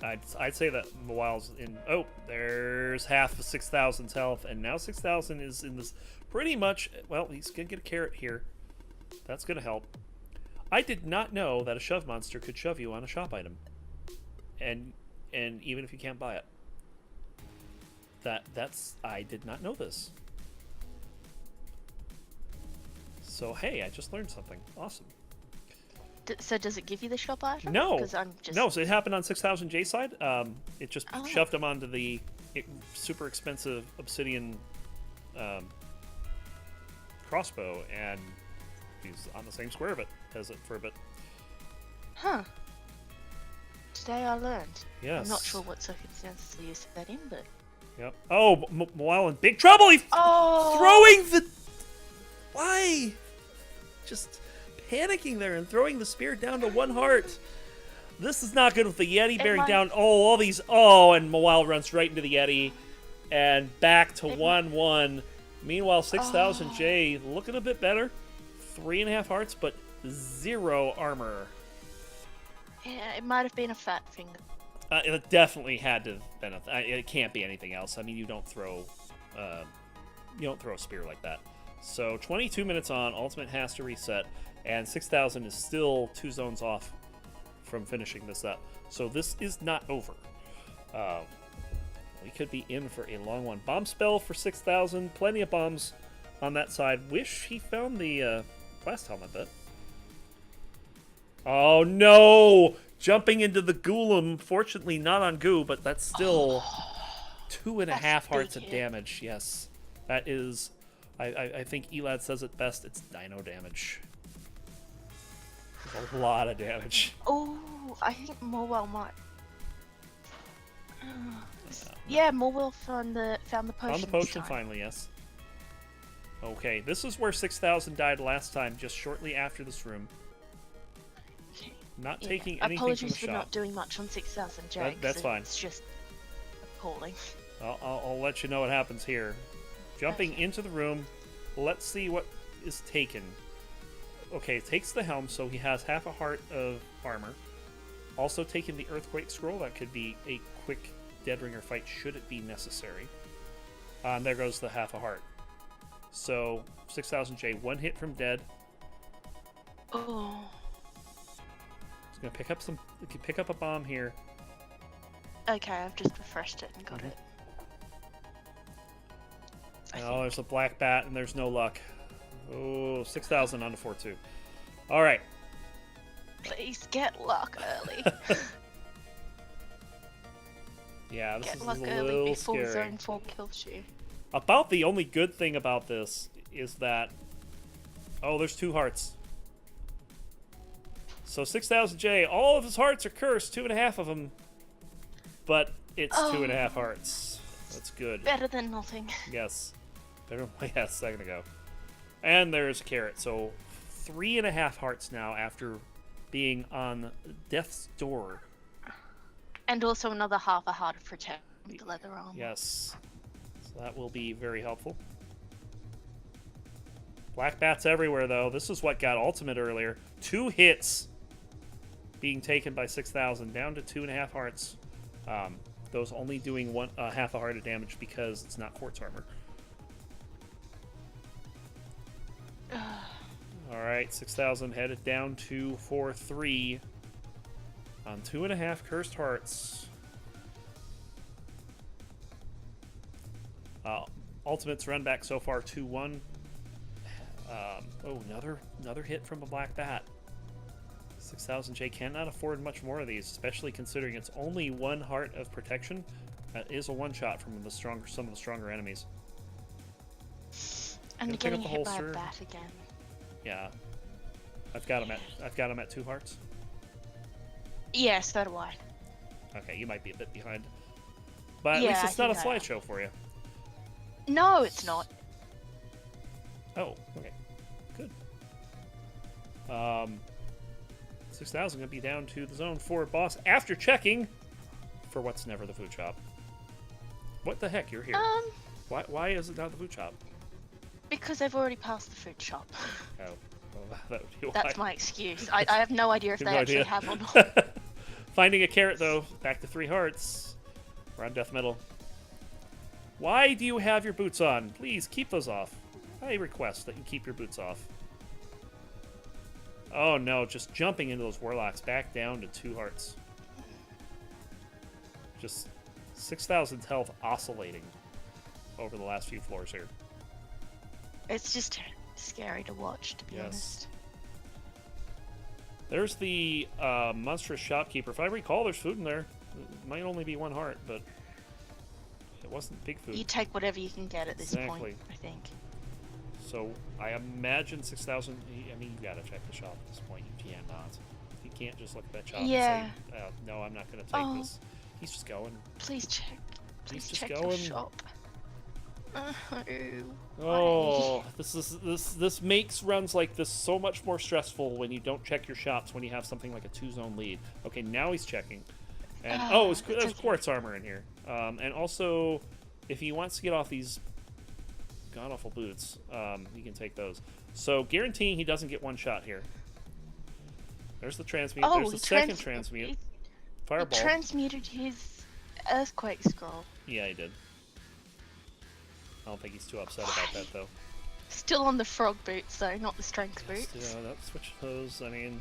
[SPEAKER 2] I'd say that Mawile's in. Oh, there's half of 6,000's health, and now 6,000 is in this pretty much. Well, he's gonna get a carrot here. That's gonna help. I did not know that a shove monster could shove you on a shop item, and even if you can't buy it. I did not know this. So hey, I just learned something. Awesome.
[SPEAKER 3] So does it give you the shop item?
[SPEAKER 2] No.
[SPEAKER 3] I'm
[SPEAKER 2] No, so it happened on 6,000 J side. It just shoved him onto the super expensive obsidian crossbow, and he's on the same square of it as it for a bit.
[SPEAKER 3] Huh. Today I learned.
[SPEAKER 2] Yes.
[SPEAKER 3] I'm not sure what circumstances they used that in, but...
[SPEAKER 2] Yep. Oh, Mawile in big trouble! He's throwing the... Why? Just panicking there and throwing the spear down to 1 heart. This is not good with the Yeti bearing down... Oh, all these... Oh, and Mawile runs right into the Yeti. And back to 1-1. Meanwhile, 6,000 J looking a bit better. 3.5 hearts, but 0 armor.
[SPEAKER 3] Yeah, it might have been a fat finger.
[SPEAKER 2] It definitely had to have been it can't be anything else. I mean, you don't throw a spear like that. So 22 minutes on, Ultimate has to reset, and 6,000 is still 2 zones off from finishing this up. So this is not over. We could be in for a long one. Bomb spell for 6,000. Plenty of bombs on that side. Wish he found the blast helmet bit. Oh no! Jumping into the Golem. Fortunately, not on Goo, but that's still 2.5 hearts of damage. Yes, that is. I think Elad says it best. It's dino damage. A lot of damage.
[SPEAKER 3] Oh, I think Morwell might. Yeah, Morwell found the potion.
[SPEAKER 2] Found the potion finally. Yes. Okay, this is where 6,000 died last time, just shortly after this room. Not taking anything
[SPEAKER 3] Apologies
[SPEAKER 2] from the
[SPEAKER 3] for
[SPEAKER 2] shop.
[SPEAKER 3] not doing much on 6,000 J.
[SPEAKER 2] That's fine.
[SPEAKER 3] It's just appalling.
[SPEAKER 2] I'll let you know what happens here. Jumping into the room. Let's see what is taken. Okay, takes the helm, so he has half a heart of armor. Also taking the Earthquake Scroll. That could be a quick Dead Ringer fight should it be necessary. And there goes the half a heart. So 6000J, one hit from dead.
[SPEAKER 3] Oh.
[SPEAKER 2] He's gonna pick up some. Pick up a bomb here.
[SPEAKER 3] Okay, I've just refreshed it and got it.
[SPEAKER 2] Oh, there's a black bat and there's no luck. Oh, 6000 on the 4-2. All right.
[SPEAKER 3] Please get luck early.
[SPEAKER 2] Yeah, this
[SPEAKER 3] Get
[SPEAKER 2] is
[SPEAKER 3] luck
[SPEAKER 2] a
[SPEAKER 3] early
[SPEAKER 2] little
[SPEAKER 3] before
[SPEAKER 2] scary.
[SPEAKER 3] Zone 4 kills you.
[SPEAKER 2] About the only good thing about this is that... Oh, there's 2 hearts. So 6000J, all of his hearts are cursed, 2.5 of them. But it's 2.5 hearts. That's good.
[SPEAKER 3] Better than nothing.
[SPEAKER 2] Yes. Better, yeah, a second ago. And there's a carrot. So 3.5 hearts now after being on death's door.
[SPEAKER 3] And also another half a heart of protect with the leather armor.
[SPEAKER 2] Yes. So that will be very helpful. Black bats everywhere, though. This is what got ultimate earlier. 2 hits being taken by 6000, down to 2.5 hearts. Those only doing half a heart of damage because it's not quartz armor. Alright, 6000 headed down to 4-3 on 2.5 cursed hearts. Ultimate's run back so far 2-1. Oh, another hit from a black bat. 6000J cannot afford much more of these, especially considering it's only 1 heart of protection. That is a one-shot from some of the stronger enemies.
[SPEAKER 3] And getting hit by a bat again.
[SPEAKER 2] Yeah, I've got him at 2 hearts.
[SPEAKER 3] Yes, so do I.
[SPEAKER 2] Okay, you might be a bit behind, but at
[SPEAKER 3] Yeah,
[SPEAKER 2] least it's not a
[SPEAKER 3] I think I am.
[SPEAKER 2] slideshow for you.
[SPEAKER 3] No, it's not.
[SPEAKER 2] Oh, okay, good. 6000 gonna be down to the zone 4 boss after checking for what's never the food shop. What the heck? You're here. Why is it not the food shop?
[SPEAKER 3] Because I've already passed the food shop.
[SPEAKER 2] Oh, well, that would be why.
[SPEAKER 3] That's my excuse. I have no idea if
[SPEAKER 2] You
[SPEAKER 3] they
[SPEAKER 2] have no
[SPEAKER 3] actually
[SPEAKER 2] idea.
[SPEAKER 3] have or not.
[SPEAKER 2] Finding a carrot though. Back to 3 hearts. We're on death metal. Why do you have your boots on? Please keep those off. I request that you keep your boots off. Oh no, just jumping into those warlocks back down to 2 hearts. Just 6000 health oscillating over the last few floors here.
[SPEAKER 3] It's just scary to watch, to be honest.
[SPEAKER 2] There's the monstrous shopkeeper. If I recall, there's food in there. It might only be 1 heart, but it wasn't big food.
[SPEAKER 3] You take whatever you can get at this point, I think.
[SPEAKER 2] So I imagine 6000. I mean, you gotta check the shop at this point. You cannot. You can't just look at that shop and say, "No, I'm not gonna take this." He's just going.
[SPEAKER 3] Please check. Please
[SPEAKER 2] just
[SPEAKER 3] check
[SPEAKER 2] going.
[SPEAKER 3] your shop.
[SPEAKER 2] Oh, this makes runs like this so much more stressful when you don't check your shops when you have something like a 2-zone lead. Okay, now he's checking, and there's quartz armor in here, and also if he wants to get off these god awful boots, he can take those. So guaranteeing he doesn't get 1 shot here. There's the transmute. There's the second transmute. Fireball.
[SPEAKER 3] He transmuted his earthquake scroll.
[SPEAKER 2] Yeah, he did. I don't think he's too upset about that, though.
[SPEAKER 3] Still on the frog boots, though, not the strength boots.
[SPEAKER 2] Yeah, let's switch those. I mean,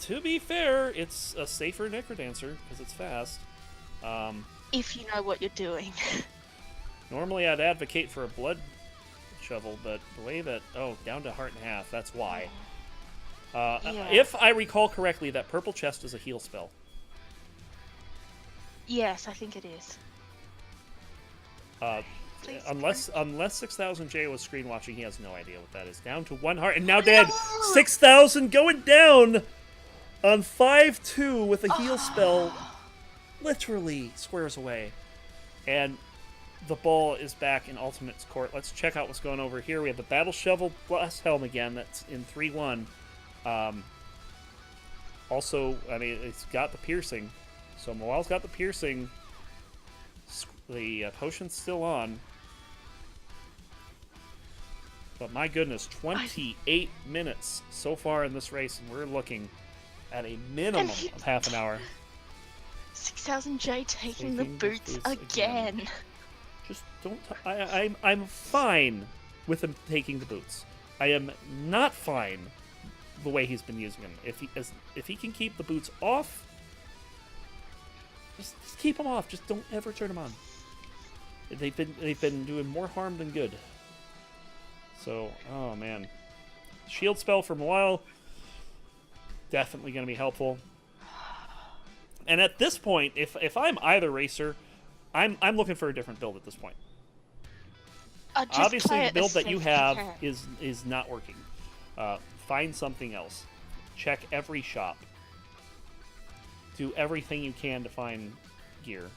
[SPEAKER 2] to be fair, it's a safer Necrodancer because it's fast.
[SPEAKER 3] If you know what you're doing.
[SPEAKER 2] Normally, I'd advocate for a blood shovel, but the way that down to heart and half, that's why.
[SPEAKER 3] Yeah.
[SPEAKER 2] If I recall correctly, that purple chest is a heal spell.
[SPEAKER 3] Yes, I think it is. Please,
[SPEAKER 2] Unless 6000J was screen watching, he has no idea what that is. Down to 1 heart and now dead. 6000 going down on 5-2 with a heal spell, literally squares away, and the ball is back in Ultimate's court. Let's check out what's going over here. We have the Battle Shovel Blast Helm again. That's in 3-1. Also, I mean, it's got the piercing. So Mawile's got the piercing. The potion's still on. But my goodness, 28 minutes so far in this race, and we're looking at a minimum of half an hour.
[SPEAKER 3] 6000J taking the boots again.
[SPEAKER 2] Just don't. I'm fine with him taking the boots. I am not fine the way he's been using them. If he can keep the boots off, just keep them off. Just don't ever turn them on. They've been doing more harm than good. So, oh man, shield spell from Wile, definitely going to be helpful. And at this point, if I'm either racer, I'm looking for a different build at this point. Obviously, the build that you have is not working. Find something else. Check every shop. Do everything you can to find gear,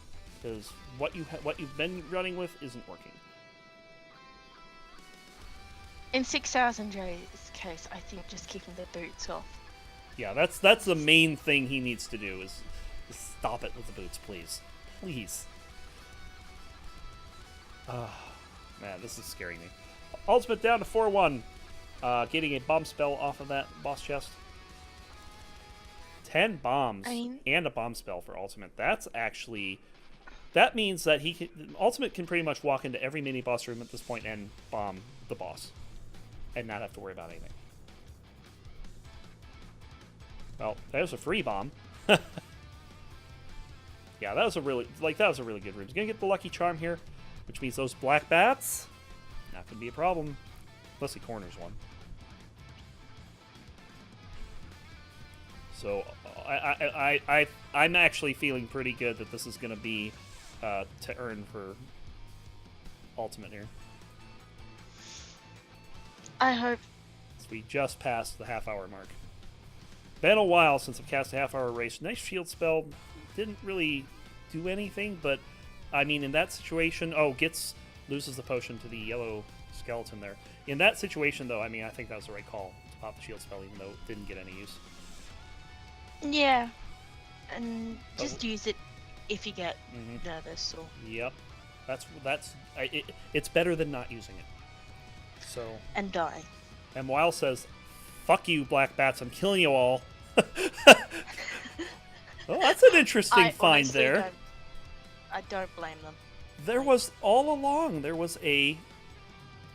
[SPEAKER 2] because what you've been running with isn't working.
[SPEAKER 3] In 6000J's case, I think just keeping the boots off.
[SPEAKER 2] Yeah, that's the main thing he needs to do is stop it with the boots, please. Please. Man, this is scaring me. Ultimate down to 4-1. Getting a bomb spell off of that boss chest. 10 bombs and a bomb spell for Ultimate. That's actually... That means that Ultimate can pretty much walk into every mini-boss room at this point and bomb the boss. And not have to worry about anything. Well, that was a free bomb. Yeah, that was a really good room. He's gonna get the lucky charm here, which means those black bats not gonna be a problem, unless he corners one. So I'm actually feeling pretty good that this is gonna be to earn for Ultimate here.
[SPEAKER 3] I hope.
[SPEAKER 2] So we just passed the half-hour mark. Been a while since I've cast a half-hour race. Nice shield spell. Didn't really do anything, but I mean, in that situation, loses the potion to the yellow skeleton there. In that situation, though, I mean, I think that was the right call to pop the shield spell, even though it didn't get any use.
[SPEAKER 3] Yeah, and just use it if you get nervous or.
[SPEAKER 2] Yep, it's better than not using it. So. And
[SPEAKER 3] die.
[SPEAKER 2] And Wile says, "Fuck you, black bats! I'm killing you all." Well, that's an interesting find there.
[SPEAKER 3] I don't blame them.
[SPEAKER 2] There was all along. There was a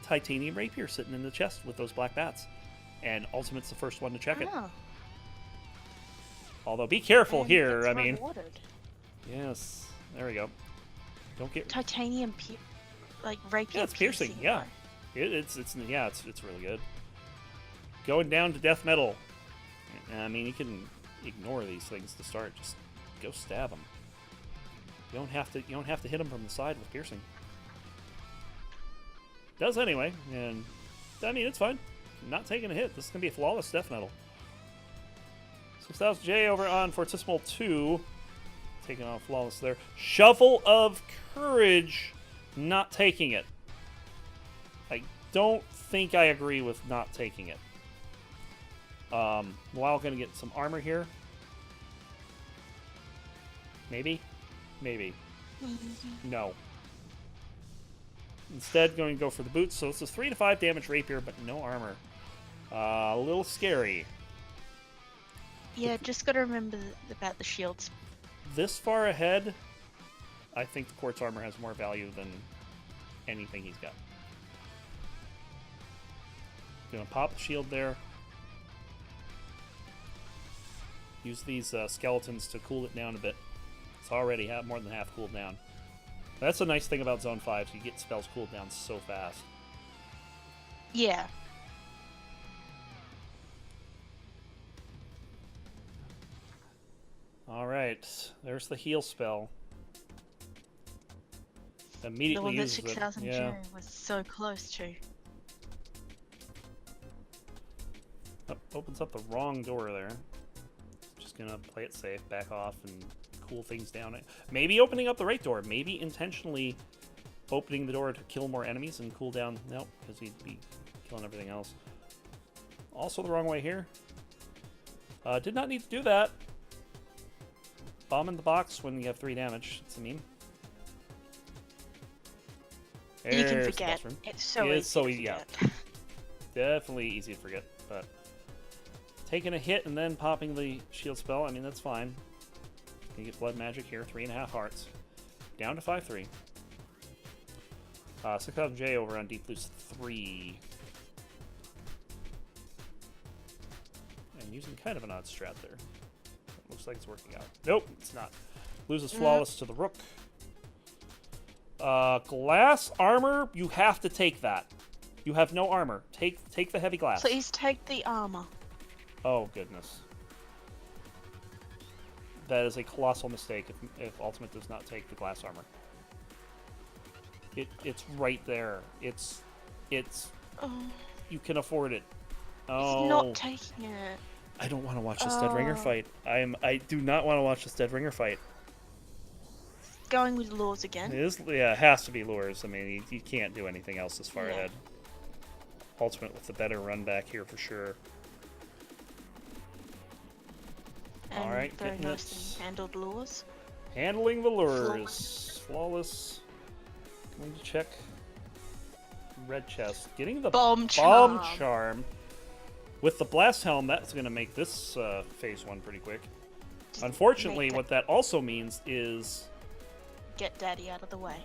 [SPEAKER 2] titanium rapier sitting in the chest with those black bats, and Ultimate's the first one to check it. Although, be careful here. I mean, yes, there we go. Don't get
[SPEAKER 3] titanium, rapier.
[SPEAKER 2] Yeah, it's piercing. Yeah, it's really good. Going down to death metal. I mean, you can ignore these things to start. Just go stab them. You don't have to hit them from the side with piercing. Does anyway, and I mean, it's fine. I'm not taking a hit. This is gonna be a flawless death metal. 6000J over on Fortissimo 2. Taking off flawless there. Shovel of Courage. Not taking it. I don't think I agree with not taking it. While gonna get some armor here. Maybe? Maybe. No. Instead, going to go for the boots. So it's a 3 to 5 damage rapier, but no armor. A little scary.
[SPEAKER 3] Yeah, just gotta remember about the shields.
[SPEAKER 2] This far ahead, I think the quartz armor has more value than anything he's got. Gonna pop the shield there. Use these skeletons to cool it down a bit. It's already more than half cooled down. That's a nice thing about Zone 5, so you get spells cooled down so fast.
[SPEAKER 3] Yeah.
[SPEAKER 2] Alright, there's the heal spell. Immediately
[SPEAKER 3] the one that
[SPEAKER 2] uses
[SPEAKER 3] 6000
[SPEAKER 2] it.
[SPEAKER 3] was so close to.
[SPEAKER 2] Oh, opens up the wrong door there. Just gonna play it safe, back off, and cool things down. Maybe opening up the right door. Maybe intentionally opening the door to kill more enemies and cool down. Nope, because he'd be killing everything else. Also the wrong way here. Did not need to do that. Bomb in the box when you have 3 damage. It's a meme.
[SPEAKER 3] You can forget. It's so easy to forget.
[SPEAKER 2] Definitely easy to forget, but taking a hit and then popping the shield spell, I mean, that's fine. You get blood magic here, 3.5 hearts. Down to 5-3. 6,000 J over on Deep Blues 3. And using kind of an odd strat there. Looks like it's working out. Nope, it's not. Loses flawless to the Rook. Glass armor, you have to take that. You have no armor. Take the heavy glass.
[SPEAKER 3] Please take the armor.
[SPEAKER 2] Oh, goodness. That is a colossal mistake if Ultimate does not take the glass armor. It's right there. It's you can afford it. Oh.
[SPEAKER 3] He's not taking it.
[SPEAKER 2] I don't want to watch this Dead Ringer fight. I do not want to watch this Dead Ringer fight.
[SPEAKER 3] Going with lures again.
[SPEAKER 2] It has to be lures. I mean, you can't do anything else this far ahead. Ultimate with the better run back here for sure.
[SPEAKER 3] And
[SPEAKER 2] all right,
[SPEAKER 3] very nicely handled lures.
[SPEAKER 2] Handling the lures. Flawless. Going to check red chest. Getting the bomb charm. With the blast helm, that's going to make this phase 1 pretty quick. Unfortunately, what that also means is
[SPEAKER 3] get daddy out of the way.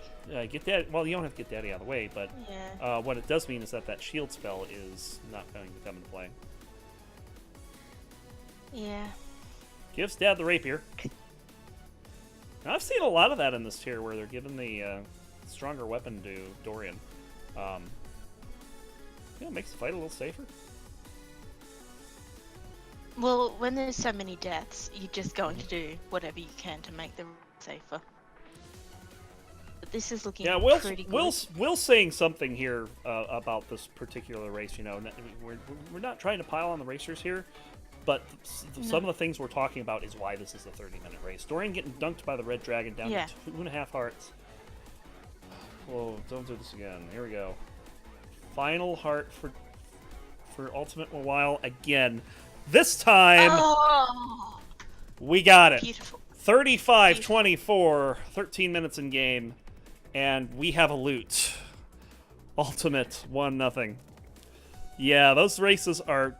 [SPEAKER 2] Get that. Well, you don't have to get daddy out of the way, but
[SPEAKER 3] yeah.
[SPEAKER 2] What it does mean is that shield spell is not going to come into play.
[SPEAKER 3] Yeah.
[SPEAKER 2] Gives Dad the rapier. Now, I've seen a lot of that in this tier where they're giving the stronger weapon to Dorian. It makes the fight a little safer.
[SPEAKER 3] Well, when there's so many deaths, you're just going to do whatever you can to make them safer. But this is looking pretty good.
[SPEAKER 2] Will's saying something here about this particular race. You know, we're not trying to pile on the racers here, but some of the things we're talking about is why this is a 30-minute race. Dorian getting dunked by the Red Dragon down to 2.5 hearts. Whoa, don't do this again. Here we go. Final heart for ultimatemawile again. This time, we got it.
[SPEAKER 3] Beautiful.
[SPEAKER 2] 35-24, 13 minutes in game, and we have a loot. Ultimate 1-0. Yeah, those races are...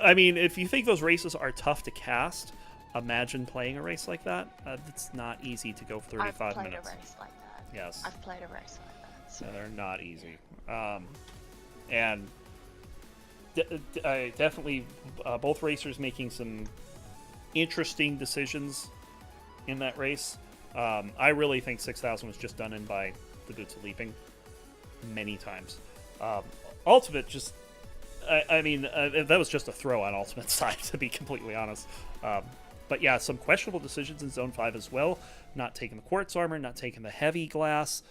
[SPEAKER 2] I mean, if you think those races are tough to cast, imagine playing a race like that. It's not easy to go 35 minutes.
[SPEAKER 3] I've played a race like that.
[SPEAKER 2] Yes.
[SPEAKER 3] I've played a race like that. So.
[SPEAKER 2] Yeah, they're not easy. And definitely both racers making some interesting decisions in that race. I really think 6,000 was just done in by the boots of leaping many times. Ultimate just... I mean, that was just a throw on Ultimate's side, to be completely honest. But yeah, some questionable decisions in Zone 5 as well. Not taking the quartz armor, not taking the heavy glass.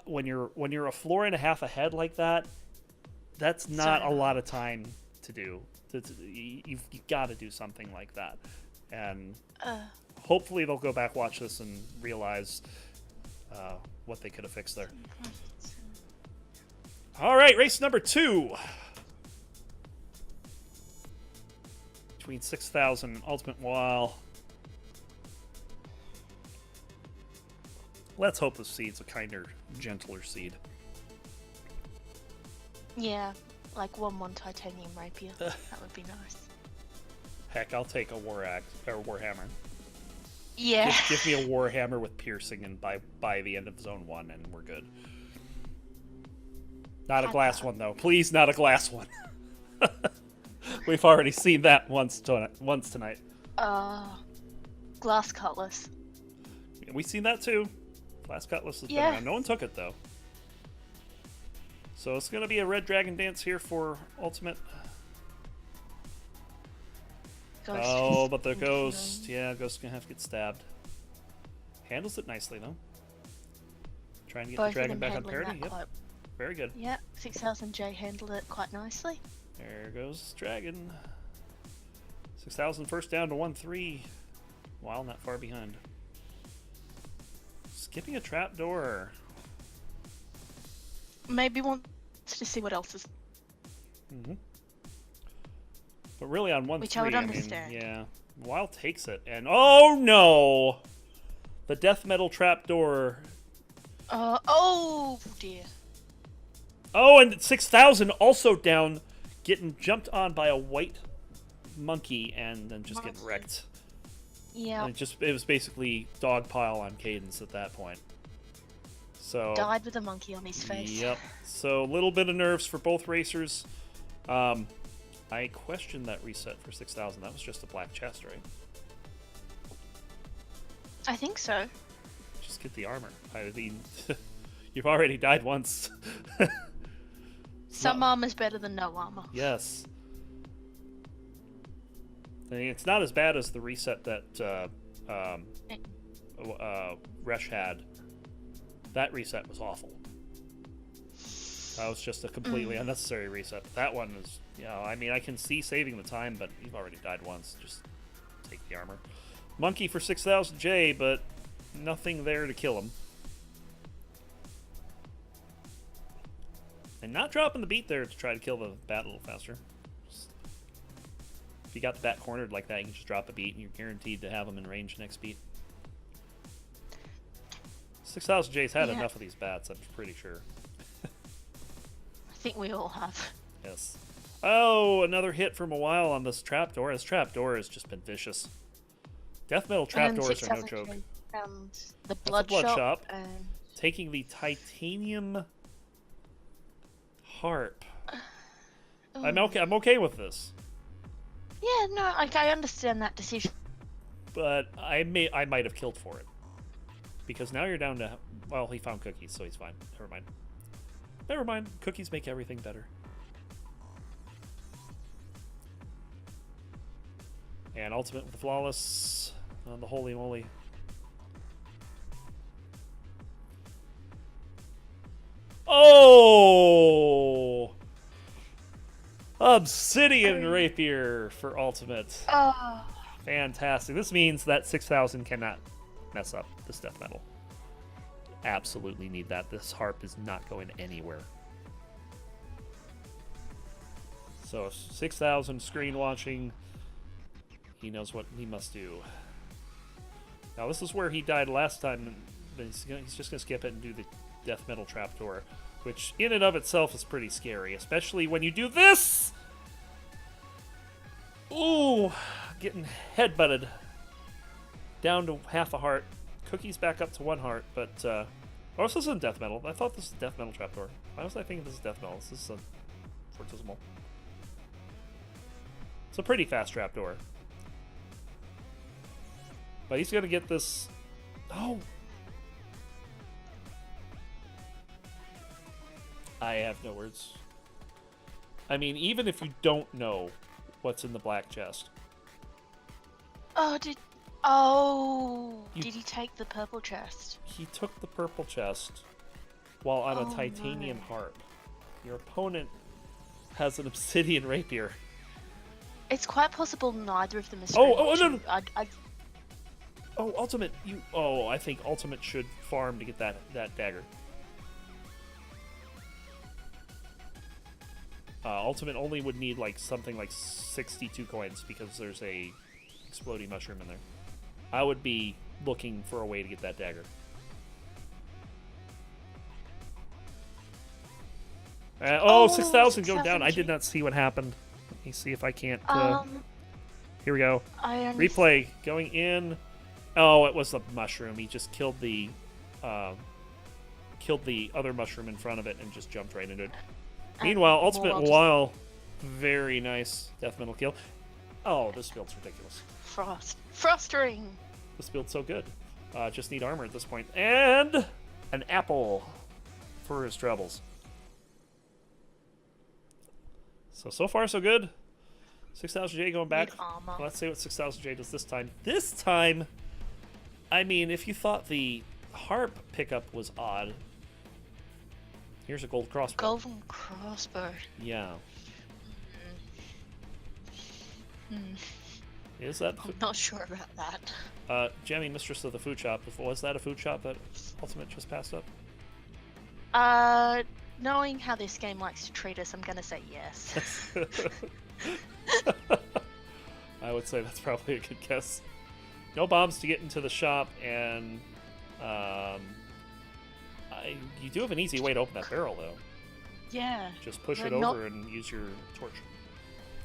[SPEAKER 2] When you're a floor and a half ahead like that, that's not a lot of time to do. You've got to do something like that. And hopefully they'll go back, watch this, and realize what they could have fixed there. All right, race number 2. Between 6,000 and ultimatemawile. Let's hope the seed's a kinder, gentler seed.
[SPEAKER 3] Yeah, like 1/1 titanium rapier. That would be nice.
[SPEAKER 2] Heck, I'll take a war axe or warhammer.
[SPEAKER 3] Yeah.
[SPEAKER 2] Give me a warhammer with piercing, and by the end of Zone 1, and we're good. Not a glass one, though. Please, not a glass one. We've already seen that once tonight.
[SPEAKER 3] Glass cutlass.
[SPEAKER 2] We've seen that too. Glass cutlass has been around. No one took it though. So it's going to be a red dragon dance here for Ultimate.
[SPEAKER 3] Ghost.
[SPEAKER 2] Oh, but the ghost. Yeah, Ghost's going to have to get stabbed. Handles it nicely though. Trying to get the dragon back on parity. Yep. Very good.
[SPEAKER 3] Yeah, 6,000 J handled it quite nicely.
[SPEAKER 2] There goes Dragon. 6,000 first down to 1-3. While not far behind. Skipping a trapdoor.
[SPEAKER 3] Maybe wants to see what else is.
[SPEAKER 2] But really on 1-3,
[SPEAKER 3] which I would understand.
[SPEAKER 2] Yeah. Wile takes it, and oh no! The death metal trapdoor.
[SPEAKER 3] Oh dear.
[SPEAKER 2] Oh, and 6,000 also down, getting jumped on by a white monkey and then just getting wrecked.
[SPEAKER 3] Yeah.
[SPEAKER 2] It was basically dog pile on Cadence at that point. So
[SPEAKER 3] Died with a monkey on his face.
[SPEAKER 2] Yep. So a little bit of nerves for both racers. I questioned that reset for 6,000. That was just a black chest, right?
[SPEAKER 3] I think so.
[SPEAKER 2] Just get the armor. I mean, you've already died once.
[SPEAKER 3] Some armor's better than no armor.
[SPEAKER 2] Yes. I mean, it's not as bad as the reset that Resh had. That reset was awful. That was just a completely unnecessary reset. That one is, I mean, I can see saving the time, but you've already died once. Just take the armor. Monkey for 6,000 J, but nothing there to kill him. And not dropping the beat there to try to kill the bat a little faster. If you got the bat cornered like that, you can just drop a beat and you're guaranteed to have him in range next beat. 6,000 J's had enough of these bats, I'm pretty sure.
[SPEAKER 3] I think we all have.
[SPEAKER 2] Yes. Oh, another hit from a while on this trapdoor. This trapdoor has just been vicious. Death metal trapdoors are no joke.
[SPEAKER 3] The blood shop. And...
[SPEAKER 2] taking the titanium harp. I'm okay with this.
[SPEAKER 3] Yeah, no, I understand that decision.
[SPEAKER 2] But I might have killed for it. Because now you're down to... Well, he found cookies, so he's fine. Never mind. Never mind. Cookies make everything better. And ultimate with the flawless on the holy moly. Oh! Obsidian Rapier for ultimate.
[SPEAKER 3] Oh.
[SPEAKER 2] Fantastic. This means that 6,000 cannot mess up this death metal. Absolutely need that. This harp is not going anywhere. So 6,000 screen watching. He knows what he must do. Now this is where he died last time. He's just going to skip it and do the death metal trapdoor, which in and of itself is pretty scary, especially when you do this. Ooh, getting headbutted down to half a heart. Cookies back up to 1 heart, but oh, this isn't death metal. I thought this was death metal trapdoor. Why was I thinking this is death metal? This is a fortisimal. It's a pretty fast trapdoor. But he's gonna get this. Oh, I have no words. I mean, even if you don't know what's in the black chest.
[SPEAKER 3] Oh, did he take the purple chest?
[SPEAKER 2] He took the purple chest while on a titanium harp. Your opponent has an obsidian rapier.
[SPEAKER 3] It's quite possible neither of them is.
[SPEAKER 2] No. Oh, ultimate! I think ultimate should farm to get that dagger. Ultimate only would need like something like 62 coins because there's a exploding mushroom in there. I would be looking for a way to get that dagger. 6,000 go down. I did not see what happened. Let me see if I can't. Here we go. Replay going in. Oh, it was the mushroom. He just killed the other mushroom in front of it and just jumped right into it. Meanwhile, ultimate Mawile, very nice death metal kill. Oh, this build's ridiculous.
[SPEAKER 3] Frost ring.
[SPEAKER 2] This build's so good. Just need armor at this point. And an apple for his troubles. So far, so good. 6,000 J going back. Let's see what 6,000 J does this time. This time, I mean, if you thought the harp pickup was odd, here's a gold crossbow.
[SPEAKER 3] Golden crossbow.
[SPEAKER 2] Yeah. Is that?
[SPEAKER 3] I'm not sure about that.
[SPEAKER 2] Jamie, mistress of the food shop. Was that a food shop that Ultimate just passed up?
[SPEAKER 3] Knowing how this game likes to treat us, I'm gonna say yes.
[SPEAKER 2] I would say that's probably a good guess. No bombs to get into the shop, and you do have an easy way to open that barrel, though.
[SPEAKER 3] Yeah.
[SPEAKER 2] Just push
[SPEAKER 3] They're
[SPEAKER 2] it
[SPEAKER 3] not-
[SPEAKER 2] over and use your torch.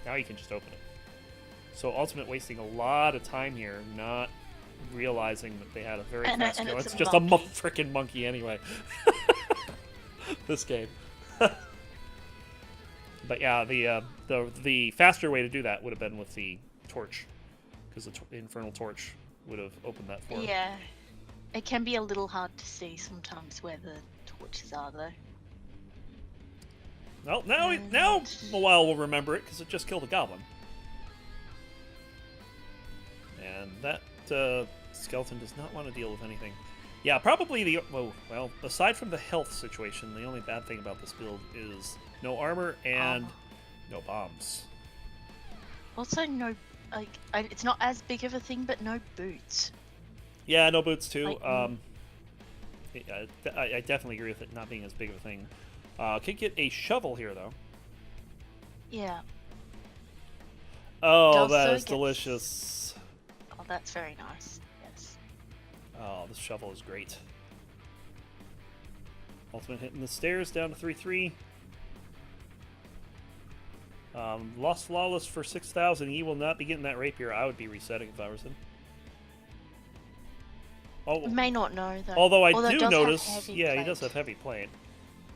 [SPEAKER 2] Now you can just open it. So Ultimate wasting a lot of time here, not realizing that they had a very fast
[SPEAKER 3] and
[SPEAKER 2] kill.
[SPEAKER 3] it's
[SPEAKER 2] It's
[SPEAKER 3] a
[SPEAKER 2] just a
[SPEAKER 3] monkey.
[SPEAKER 2] freaking monkey anyway. This game. But yeah, the faster way to do that would have been with the torch, because the infernal torch would have opened that for him.
[SPEAKER 3] Yeah. It can be a little hard to see sometimes where the torches are, though.
[SPEAKER 2] Well, now Mawile will remember it because it just killed a goblin, and that skeleton does not want to deal with anything. Yeah, probably the well. Aside from the health situation, the only bad thing about this build is no armor and no bombs.
[SPEAKER 3] Also, no, like, it's not as big of a thing, but no boots.
[SPEAKER 2] Yeah, no boots too.
[SPEAKER 3] Like,
[SPEAKER 2] I definitely agree with it not being as big of a thing. Could get a shovel here though.
[SPEAKER 3] Yeah.
[SPEAKER 2] Oh,
[SPEAKER 3] Also
[SPEAKER 2] that is
[SPEAKER 3] gets-
[SPEAKER 2] delicious.
[SPEAKER 3] Oh, that's very nice. Yes.
[SPEAKER 2] Oh, this shovel is great. Ultimate hitting the stairs down to 3-3. Lost Flawless for 6,000. He will not be getting that rapier. I would be resetting if I was him. Oh,
[SPEAKER 3] May not know though.
[SPEAKER 2] although I
[SPEAKER 3] it
[SPEAKER 2] do
[SPEAKER 3] does have
[SPEAKER 2] notice,
[SPEAKER 3] heavy
[SPEAKER 2] yeah, he
[SPEAKER 3] plate.
[SPEAKER 2] does have heavy plate.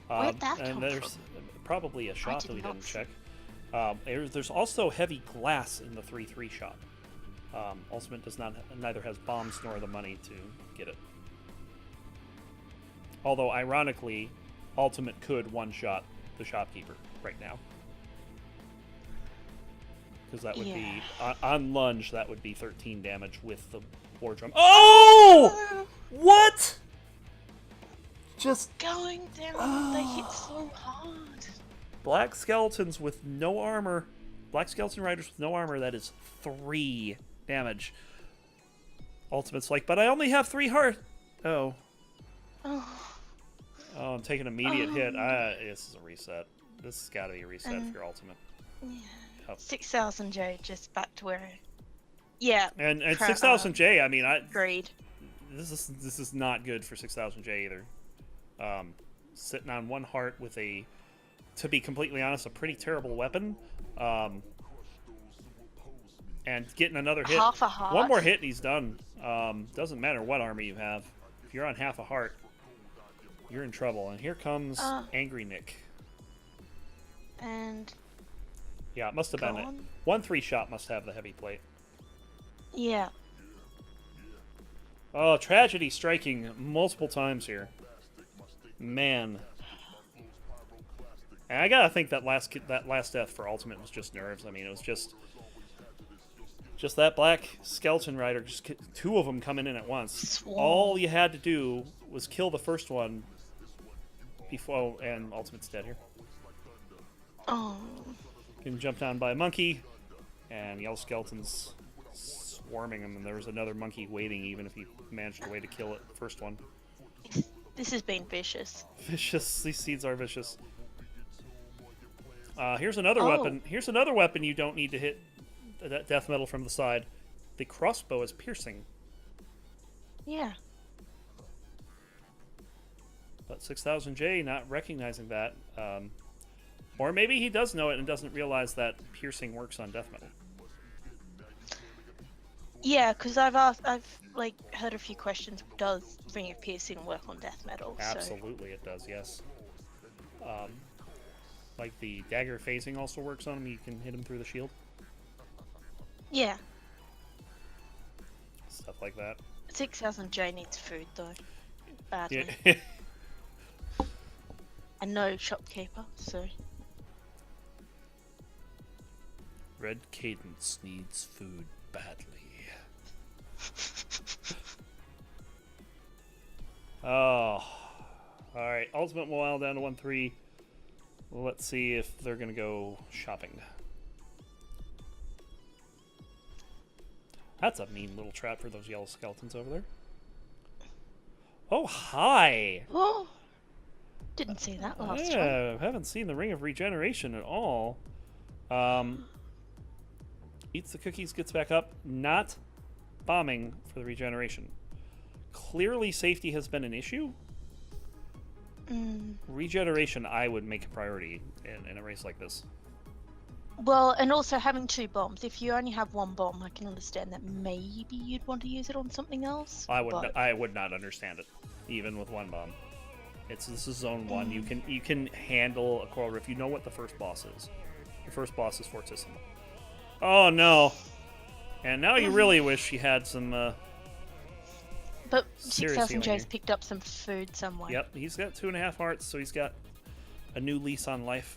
[SPEAKER 3] Where'd that
[SPEAKER 2] and
[SPEAKER 3] come
[SPEAKER 2] there's probably a shop
[SPEAKER 3] did
[SPEAKER 2] that we
[SPEAKER 3] not
[SPEAKER 2] didn't
[SPEAKER 3] see.
[SPEAKER 2] check. There's also heavy glass in the 3-3 shop. Ultimate does not neither has bombs nor the money to get it. Although ironically, Ultimate could one-shot the shopkeeper right now. Because that would be on lunge. That would be 13 damage with the war drum. Oh! What? Just
[SPEAKER 3] Going down, they hit so hard.
[SPEAKER 2] black skeletons with no armor. Black skeleton riders with no armor. That is 3 damage. Ultimate's like, but I only have 3 heart. Oh.
[SPEAKER 3] Oh,
[SPEAKER 2] Oh, I'm taking an immediate hit. This is a reset. This has got to be a reset for your ultimate.
[SPEAKER 3] yeah.
[SPEAKER 2] Oh.
[SPEAKER 3] 6,000 J, just back to where. Yeah.
[SPEAKER 2] And 6,000 J. I mean,
[SPEAKER 3] Agreed.
[SPEAKER 2] this is not good for 6,000 J either. Sitting on 1 heart with a, to be completely honest, a pretty terrible weapon. And getting another hit.
[SPEAKER 3] Half a heart.
[SPEAKER 2] 1 more hit and he's done. Doesn't matter what armor you have. If you're on half a heart, you're in trouble. And here comes Angry Nick.
[SPEAKER 3] And
[SPEAKER 2] Yeah, it must have been it. 1-3 shot must have the heavy plate.
[SPEAKER 3] yeah.
[SPEAKER 2] Oh, tragedy striking multiple times here. Man. And I gotta think that last death for ultimate was just nerves. I mean, it was just that black skeleton rider, just 2 of them coming in at once.
[SPEAKER 3] Swarm.
[SPEAKER 2] All you had to do was kill the first one before, and ultimate's dead here.
[SPEAKER 3] Oh.
[SPEAKER 2] Getting jumped down by a monkey, and yellow skeletons swarming him, and there was another monkey waiting, even if he managed a way to kill it, the first one.
[SPEAKER 3] This has been vicious.
[SPEAKER 2] Vicious. These seeds are vicious. Here's another weapon. Here's another weapon you don't need to hit that death metal from the side. The crossbow is piercing.
[SPEAKER 3] Yeah.
[SPEAKER 2] But 6,000 J not recognizing that. Or maybe he does know it and doesn't realize that piercing works on death metal.
[SPEAKER 3] Yeah, because I've like heard a few questions. Does Ring of Piercing work on death metal?
[SPEAKER 2] Absolutely, it does. Yes. Like the dagger phasing also works on him. You can hit him through the shield.
[SPEAKER 3] Yeah.
[SPEAKER 2] Stuff like that.
[SPEAKER 3] 6,000 J needs food though, badly,
[SPEAKER 2] Yeah.
[SPEAKER 3] and no shopkeeper. So
[SPEAKER 2] Red Cadence needs food badly. Oh. Alright, Ultimate Mawile down to 1-3. Let's see if they're going to go shopping. That's a mean little trap for those yellow skeletons over there. Oh, hi!
[SPEAKER 3] oh, didn't see that last time.
[SPEAKER 2] Yeah, haven't seen the Ring of Regeneration at all. Eats the cookies, gets back up. Not bombing for the regeneration. Clearly safety has been an issue. Regeneration, I would make a priority in a race like this.
[SPEAKER 3] Well, and also having 2 bombs. If you only have 1 bomb, I can understand that maybe you'd want to use it on something else.
[SPEAKER 2] I would
[SPEAKER 3] but...
[SPEAKER 2] I would not understand it, even with 1 bomb. This is zone 1. You can handle a coral rift. You know what the first boss is. The first boss is Fortissimo. Oh no! And now you really wish you had some.
[SPEAKER 3] But
[SPEAKER 2] serious
[SPEAKER 3] 6000
[SPEAKER 2] healing
[SPEAKER 3] J's
[SPEAKER 2] here.
[SPEAKER 3] picked up some food somewhere.
[SPEAKER 2] Yep, he's got 2.5 hearts, so he's got a new lease on life.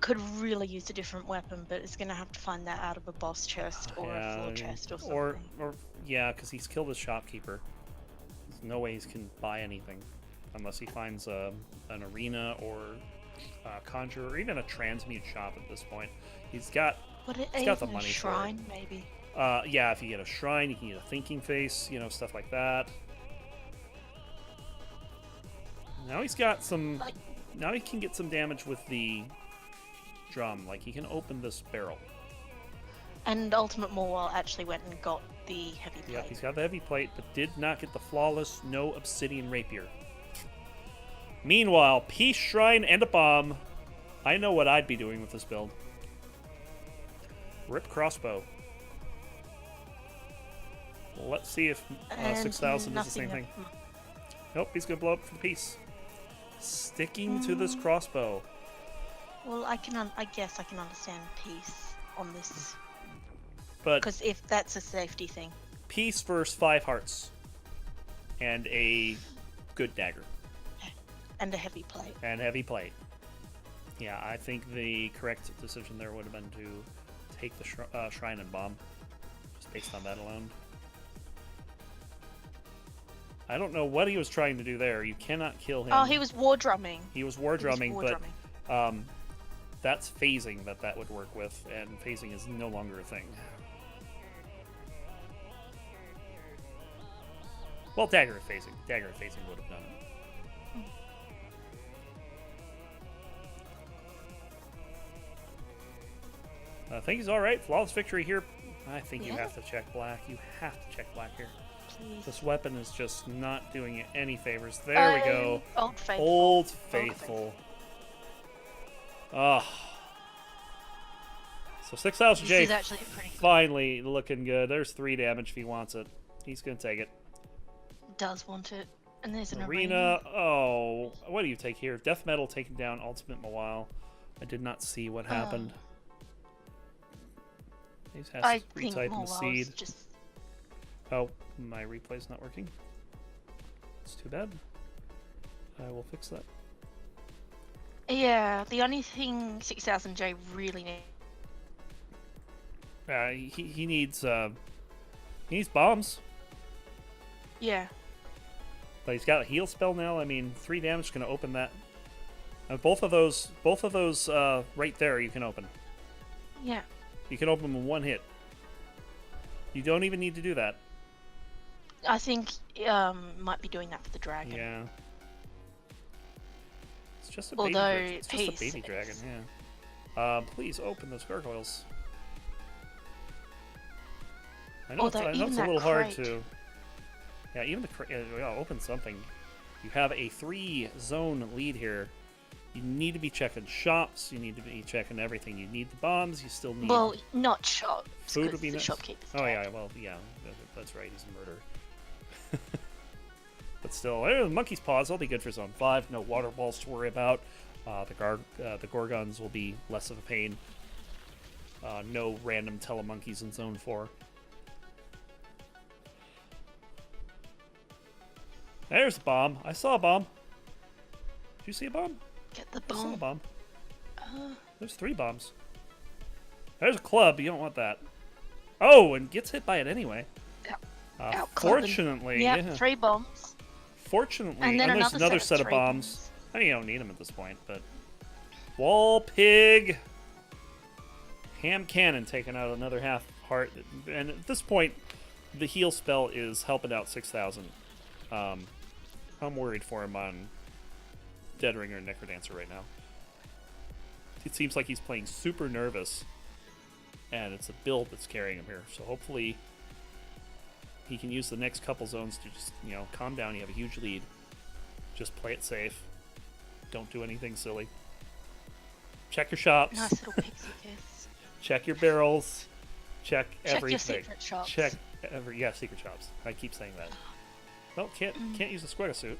[SPEAKER 3] Could really use a different weapon, but it's gonna have to find that out of a boss chest or a floor chest or something.
[SPEAKER 2] Or yeah, because he's killed his shopkeeper. There's no way he can buy anything unless he finds an arena or a conjurer or even a transmute shop at this point. He's got the money
[SPEAKER 3] a shrine,
[SPEAKER 2] for it.
[SPEAKER 3] maybe.
[SPEAKER 2] Yeah, if you get a shrine, you can get a thinking face, you know, stuff like that. Now he's got some. Now he can get some damage with the drum. Like he can open this barrel.
[SPEAKER 3] And ultimatemawile actually went and got the heavy plate.
[SPEAKER 2] Yeah, he's got the heavy plate, but did not get the flawless no obsidian rapier. Meanwhile, peace shrine and a bomb. I know what I'd be doing with this build. Rip crossbow. Let's see if 6000 does the same thing. Nope, he's gonna blow up for the piece. Sticking to this crossbow.
[SPEAKER 3] Well, I guess I can understand peace on this,
[SPEAKER 2] But
[SPEAKER 3] because if that's a safety thing.
[SPEAKER 2] Peace versus 5 hearts. And a good dagger.
[SPEAKER 3] And a heavy plate.
[SPEAKER 2] And heavy plate. Yeah, I think the correct decision there would have been to take the shrine and bomb. Just based on that alone. I don't know what he was trying to do there. You cannot kill him.
[SPEAKER 3] Oh, he was war drumming.
[SPEAKER 2] He was war drumming, but that's phasing that would work with, and phasing is no longer a thing. Well, dagger phasing. Dagger phasing would have done it. I think he's alright. Flawless victory here. I think you have to check black. You have to check black here.
[SPEAKER 3] Please.
[SPEAKER 2] This weapon is just not doing it any favors. There we go.
[SPEAKER 3] Old Faithful.
[SPEAKER 2] Old Faithful. Ah. So 6000 J
[SPEAKER 3] This is actually pretty cool.
[SPEAKER 2] finally looking good. There's 3 damage if he wants it. He's going to take it.
[SPEAKER 3] Does want it. And there's an
[SPEAKER 2] Arena. Oh, what do you take here? Death Metal taking down ultimatemawile. I did not see what happened. He has
[SPEAKER 3] I
[SPEAKER 2] to
[SPEAKER 3] think
[SPEAKER 2] retype in the seed.
[SPEAKER 3] just...
[SPEAKER 2] Oh, my replay's not working. It's too bad. I will fix that.
[SPEAKER 3] Yeah, the only thing 6000 J really needs...
[SPEAKER 2] He needs bombs.
[SPEAKER 3] Yeah.
[SPEAKER 2] But he's got a heal spell now. I mean, 3 damage is going to open that. Both of those right there you can open.
[SPEAKER 3] Yeah.
[SPEAKER 2] You can open them in 1 hit. You don't even need to do that.
[SPEAKER 3] I think might be doing that for the dragon.
[SPEAKER 2] Yeah. It's just a
[SPEAKER 3] Although
[SPEAKER 2] baby. It's just a baby dragon. Yeah. Please open those gargoyles. I know it's a little hard to. Yeah, even the crate. Yeah, open something. You have a 3-zone lead here. You need to be checking shops. You need to be checking everything. You need the bombs. You still need.
[SPEAKER 3] Well, not shops.
[SPEAKER 2] Food would be
[SPEAKER 3] the
[SPEAKER 2] nice.
[SPEAKER 3] shopkeeper's
[SPEAKER 2] Oh
[SPEAKER 3] dead.
[SPEAKER 2] yeah, well yeah, that's right. He's a murderer. But still, the monkey's paws. They'll be good for zone 5. No water balls to worry about. The gorgons will be less of a pain. No random telemonkeys in zone 4. There's a bomb. I saw a bomb. Did you see a bomb?
[SPEAKER 3] Get the
[SPEAKER 2] I saw a
[SPEAKER 3] bomb.
[SPEAKER 2] bomb. There's 3 bombs. There's a club. You don't want that. Oh, and gets hit by it anyway.
[SPEAKER 3] Out
[SPEAKER 2] Fortunately,
[SPEAKER 3] yeah,
[SPEAKER 2] yeah.
[SPEAKER 3] 3 bombs.
[SPEAKER 2] Fortunately,
[SPEAKER 3] And then
[SPEAKER 2] there's another set of
[SPEAKER 3] 3
[SPEAKER 2] bombs. I mean, you don't need them at this point, but wall pig, ham cannon taking out another half heart, and at this point, the heal spell is helping out 6000. I'm worried for him on Dead Ringer and Necrodancer right now. It seems like he's playing super nervous, and it's a build that's carrying him here. So hopefully, he can use the next couple zones to just calm down. You have a huge lead. Just play it safe. Don't do anything silly. Check your shops.
[SPEAKER 3] Nice little pixie kiss.
[SPEAKER 2] Check your barrels. Check everything.
[SPEAKER 3] Your secret shops.
[SPEAKER 2] Check yeah, secret shops. I keep saying that. No, can't use the square suit.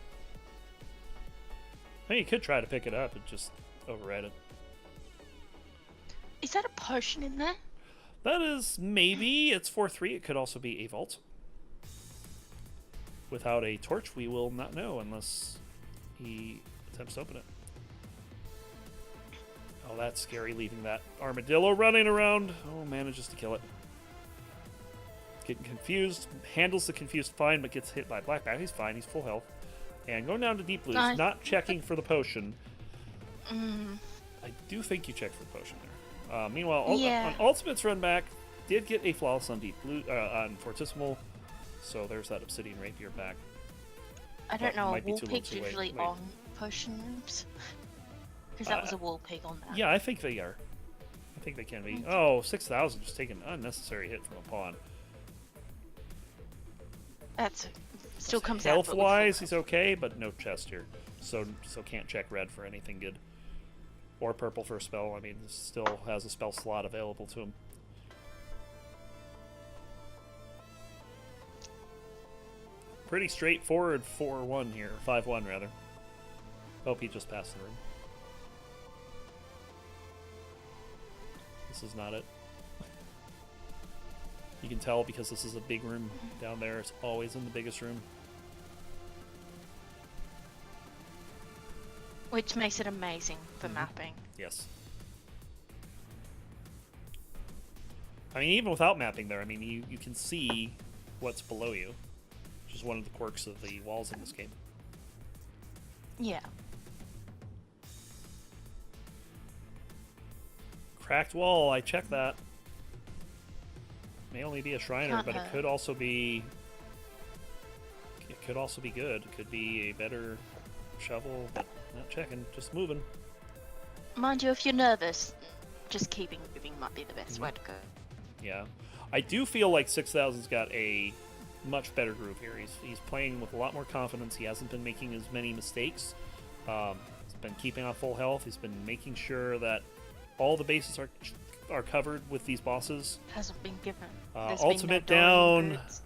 [SPEAKER 2] I mean, you could try to pick it up and just override it.
[SPEAKER 3] Is that a potion in there?
[SPEAKER 2] That is maybe. It's 4/3. It could also be a vault. Without a torch, we will not know unless he attempts to open it. Oh, that's scary, leaving that armadillo running around. Oh, manages to kill it. Getting confused. Handles the confused fine, but gets hit by black bat. He's fine. He's full health. And going down to deep blues.
[SPEAKER 3] Nice.
[SPEAKER 2] Not checking for the potion. I do think you checked for the potion there. Meanwhile, on Ultimate's run back, did get a flawless on deep blue on Fortissimo. So there's that Obsidian Rapier back.
[SPEAKER 3] I don't know.
[SPEAKER 2] Might be
[SPEAKER 3] Wall
[SPEAKER 2] too low
[SPEAKER 3] pig's
[SPEAKER 2] to wait.
[SPEAKER 3] usually on potion rooms. Because that was a wall pig on that.
[SPEAKER 2] Yeah, I think they are. I think they can be. Oh, 6,000 just taking an unnecessary hit from a pawn.
[SPEAKER 3] That's still comes out.
[SPEAKER 2] Health-wise, he's okay, but no chest here. So can't check red for anything good. Or purple for a spell. I mean, still has a spell slot available to him. Pretty straightforward 4-1 here. 5-1, rather. Hope he just passed the room. This is not it. You can tell because this is a big room down there. It's always in the biggest room.
[SPEAKER 3] Which makes it amazing for mapping.
[SPEAKER 2] Yes. I mean, even without mapping there, I mean, you can see what's below you. Which is one of the quirks of the walls in this game.
[SPEAKER 3] Yeah.
[SPEAKER 2] Cracked wall, I checked that. May only be a Shriner,
[SPEAKER 3] Can't
[SPEAKER 2] but
[SPEAKER 3] hurt.
[SPEAKER 2] it could also be... It could also be good. It could be a better shovel, but not checking, just moving.
[SPEAKER 3] Mind you, if you're nervous, just keeping moving might be the best way to go.
[SPEAKER 2] Yeah. I do feel like 6,000's got a much better groove here. He's playing with a lot more confidence. He hasn't been making as many mistakes. He's been keeping on full health. He's been making sure that all the bases are covered with these bosses.
[SPEAKER 3] Hasn't been given.
[SPEAKER 2] Ultimate
[SPEAKER 3] been no
[SPEAKER 2] down.
[SPEAKER 3] birds.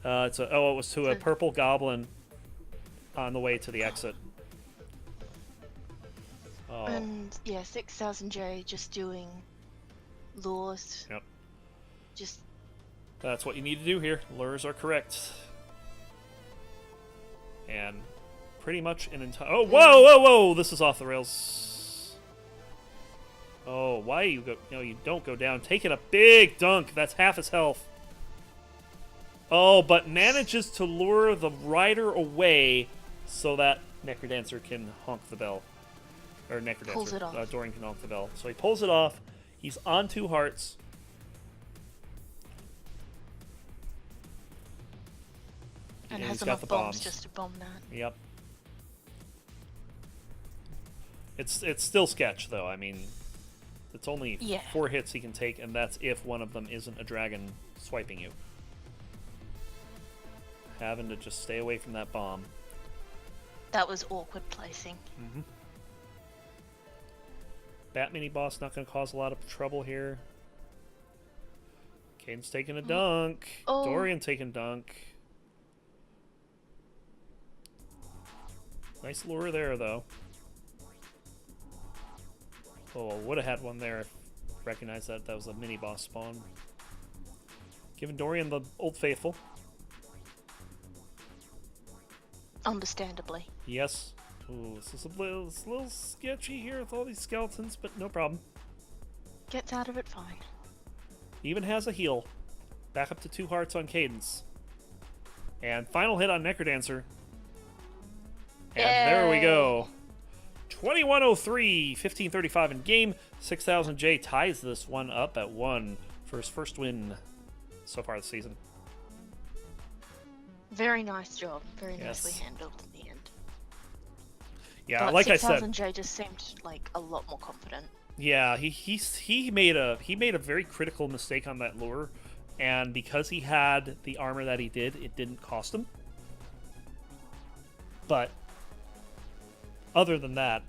[SPEAKER 3] Oh,
[SPEAKER 2] it was to a purple goblin on the way to the exit. Oh.
[SPEAKER 3] and yeah, 6,000J just doing lures.
[SPEAKER 2] Yep.
[SPEAKER 3] Just
[SPEAKER 2] That's what you need to do here. Lures are correct. And pretty much an entire... Oh, whoa, whoa, whoa! This is off the rails. Oh, why you go... No, you don't go down. Taking a big dunk. That's half his health. Oh, but manages to lure the rider away so that Necrodancer can honk the bell. Or Necrodancer.
[SPEAKER 3] Pulls it off.
[SPEAKER 2] Dorian can honk the bell. So he pulls it off. He's on 2 hearts.
[SPEAKER 3] and
[SPEAKER 2] he's
[SPEAKER 3] has
[SPEAKER 2] got
[SPEAKER 3] enough
[SPEAKER 2] the
[SPEAKER 3] bombs just to bomb that.
[SPEAKER 2] Yep. It's still sketch, though. I mean, it's only 4 hits he can take, and that's if one of them isn't a dragon swiping you. Having to just stay away from that bomb.
[SPEAKER 3] That was awkward placing.
[SPEAKER 2] Mm-hmm. Bat mini boss not going to cause a lot of trouble here. Caden's taking a dunk.
[SPEAKER 3] Oh.
[SPEAKER 2] Dorian taking dunk. Nice lure there, though. Oh, would have had one there if recognized that was a mini boss spawn. Giving Dorian the Old Faithful.
[SPEAKER 3] Understandably.
[SPEAKER 2] Yes. Ooh, this is a little sketchy here with all these skeletons, but no problem.
[SPEAKER 3] Gets out of it fine.
[SPEAKER 2] Even has a heal. Back up to 2 hearts on Cadence. And final hit on Necrodancer. And there we go. 21:03, 15:35 in game. 6,000J ties this one up at 1 for his first win so far this season.
[SPEAKER 3] Very nice job. Very
[SPEAKER 2] Yes.
[SPEAKER 3] nicely handled in the end.
[SPEAKER 2] Yeah,
[SPEAKER 3] But
[SPEAKER 2] like I said,
[SPEAKER 3] 6,000J just seemed like a lot more confident.
[SPEAKER 2] yeah, he made a very critical mistake on that lure. And because he had the armor that he did, it didn't cost him. But other than that,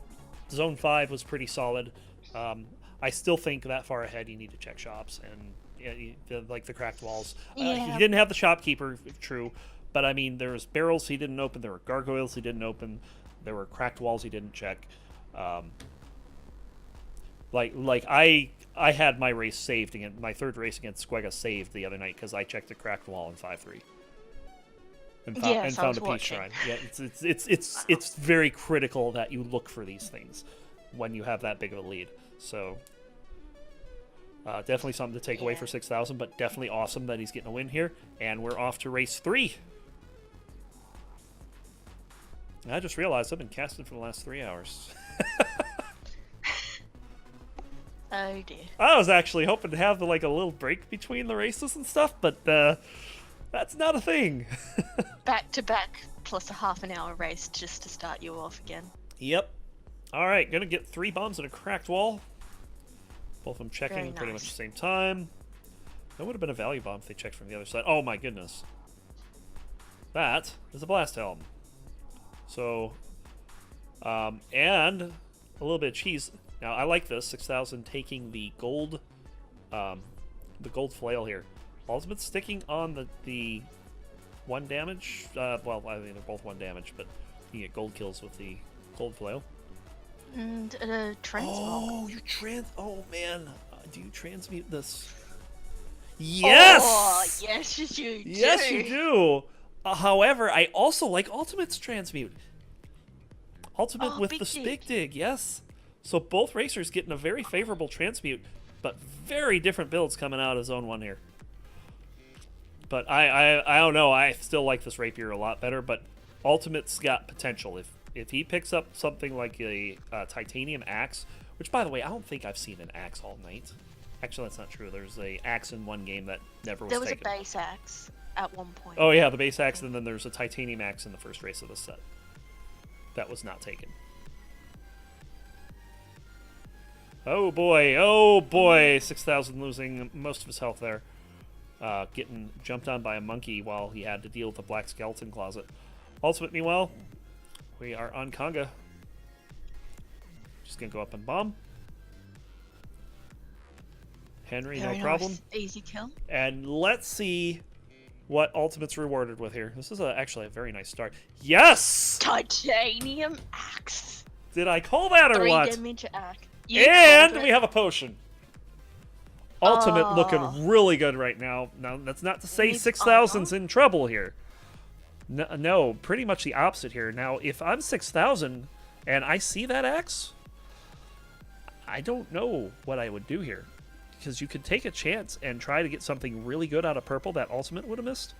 [SPEAKER 2] Zone 5 was pretty solid. I still think that far ahead you need to check shops and like the cracked walls.
[SPEAKER 3] Yeah.
[SPEAKER 2] He didn't have the shopkeeper, true, but I mean there was barrels he didn't open, there were gargoyles he didn't open, there were cracked walls he didn't check. Like I had my race saved again, my third race against Squega saved the other night because I checked a cracked wall in 5-3. And, found a peace shrine. Yeah, it's very critical that you look for these things when you have that big of a lead. So definitely something to take away for 6,000, but definitely awesome that he's getting a win here. And we're off to race 3. And I just realized I've been casting for the last 3 hours.
[SPEAKER 3] Oh dear.
[SPEAKER 2] I was actually hoping to have like a little break between the races and stuff, but that's not a thing.
[SPEAKER 3] Back to back plus a half an hour race just to start you off again.
[SPEAKER 2] Yep. All right, gonna get 3 bombs and a cracked wall. Both of them checking
[SPEAKER 3] Very
[SPEAKER 2] pretty
[SPEAKER 3] nice.
[SPEAKER 2] much the same time. That would have been a value bomb if they checked from the other side. Oh my goodness. That is a blast helm. So, and a little bit of cheese. Now I like this 6,000 taking the gold flail here. Ultimate sticking on the 1 damage. Well, I mean they're both 1 damage, but you get gold kills with the gold flail.
[SPEAKER 3] And transmog.
[SPEAKER 2] Oh, oh man, do you transmute this? Yes.
[SPEAKER 3] Oh, yes, you do.
[SPEAKER 2] Yes, you do. However, I also like Ultimate's transmute. Ultimate with
[SPEAKER 3] Big
[SPEAKER 2] the
[SPEAKER 3] dig.
[SPEAKER 2] big dig, yes. So both racers getting a very favorable transmute, but very different builds coming out of Zone 1 here. But I don't know. I still like this rapier a lot better, but Ultimate's got potential. If he picks up something like a titanium axe, which by the way, I don't think I've seen an axe all night. Actually, that's not true. There's a axe in one game that never was
[SPEAKER 3] There was
[SPEAKER 2] taken.
[SPEAKER 3] a base axe at one point.
[SPEAKER 2] Oh yeah, the base axe, and then there's a titanium axe in the first race of the set. That was not taken. Oh boy, 6,000 losing most of his health there. Getting jumped on by a monkey while he had to deal with a black skeleton closet. Ultimate, meanwhile, we are on Conga. Just gonna go up and bomb. Henry,
[SPEAKER 3] Very
[SPEAKER 2] no problem.
[SPEAKER 3] nice. Easy kill.
[SPEAKER 2] And let's see what Ultimate's rewarded with here. This is actually a very nice start. Yes!
[SPEAKER 3] Titanium axe.
[SPEAKER 2] Did I call that or
[SPEAKER 3] 3
[SPEAKER 2] what?
[SPEAKER 3] damage axe.
[SPEAKER 2] And we have a potion. Ultimate
[SPEAKER 3] Oh.
[SPEAKER 2] looking really good right now. Now, that's not to say
[SPEAKER 3] Needs
[SPEAKER 2] 6,000's in trouble here. No, pretty much the opposite here. Now, if I'm 6,000 and I see that axe, I don't know what I would do here. Because you could take a chance and try to get something really good out of purple that Ultimate would have missed,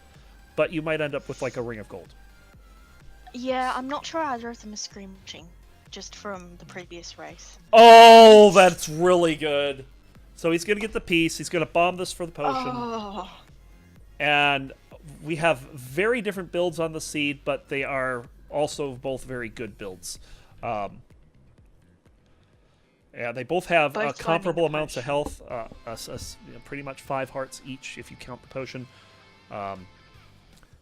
[SPEAKER 2] but you might end up with like a ring of gold.
[SPEAKER 3] Yeah, I'm not sure either of them are screaming, just from the previous race.
[SPEAKER 2] Oh, that's really good. So he's going to get the piece. He's going to bomb this for the potion.
[SPEAKER 3] Oh.
[SPEAKER 2] And we have very different builds on the seed, but they are also both very good builds. Yeah, they both have
[SPEAKER 3] Both
[SPEAKER 2] comparable
[SPEAKER 3] finding the
[SPEAKER 2] amounts of health, pretty much 5 hearts each if you count the potion.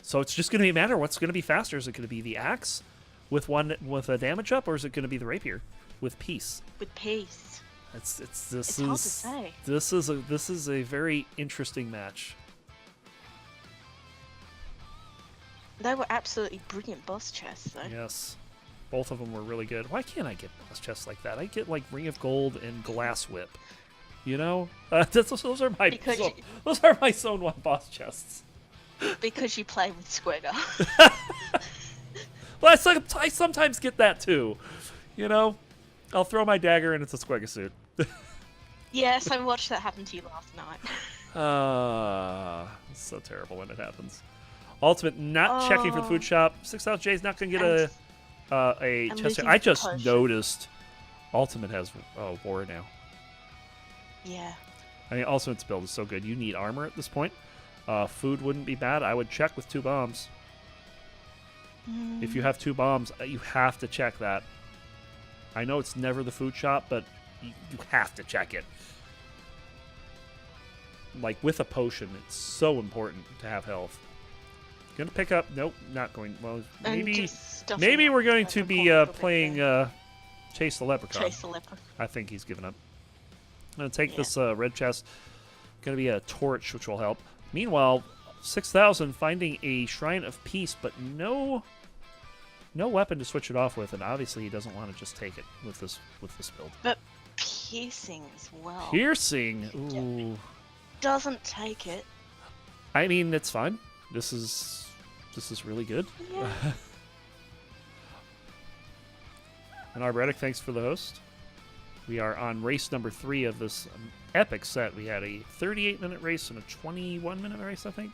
[SPEAKER 2] So it's just going to be a matter of what's going to be faster. Is it going to be the axe with a damage up, or is it going to be the rapier with peace?
[SPEAKER 3] With peace.
[SPEAKER 2] It's
[SPEAKER 3] hard to say.
[SPEAKER 2] This is a very interesting match.
[SPEAKER 3] They were absolutely brilliant boss chests, though.
[SPEAKER 2] Yes. Both of them were really good. Why can't I get boss chests like that? I get like Ring of Gold and Glass Whip. You know? Those are my Zone 1 boss chests.
[SPEAKER 3] Because you play with Squigger.
[SPEAKER 2] Well, I sometimes get that too. You know? I'll throw my dagger and it's a Squega suit.
[SPEAKER 3] Yes, I watched that happen to you last night.
[SPEAKER 2] It's so terrible when it happens. Ultimate not checking for the food shop. 6,000 J's not going to get a chest. I just noticed Ultimate has war now.
[SPEAKER 3] Yeah.
[SPEAKER 2] I mean, Ultimate's build is so good. You need armor at this point. Food wouldn't be bad. I would check with 2 bombs. If you have 2 bombs, you have to check that. I know it's never the food shop, but you have to check it. like with a potion, it's so important to have health. Gonna pick up. Nope, not going. Well,
[SPEAKER 3] And
[SPEAKER 2] maybe
[SPEAKER 3] just stuffing
[SPEAKER 2] maybe
[SPEAKER 3] up
[SPEAKER 2] we're going
[SPEAKER 3] like
[SPEAKER 2] to
[SPEAKER 3] a
[SPEAKER 2] be
[SPEAKER 3] poor little bit
[SPEAKER 2] playing
[SPEAKER 3] there.
[SPEAKER 2] Chase the Leprechaun.
[SPEAKER 3] Chase the leper.
[SPEAKER 2] I think he's given up. I'm gonna take
[SPEAKER 3] Yeah.
[SPEAKER 2] this red chest. Gonna be a torch, which will help. Meanwhile, 6,000 finding a Shrine of Peace, but no weapon to switch it off with, and obviously he doesn't want to just take it with this build.
[SPEAKER 3] But piercing as well.
[SPEAKER 2] Piercing. Ooh.
[SPEAKER 3] Doesn't take it.
[SPEAKER 2] I mean, it's fine. This is really good.
[SPEAKER 3] Yeah.
[SPEAKER 2] And Arbretic, thanks for the host. We are on race number 3 of this epic set. We had a 38-minute race and a 21-minute race, I think.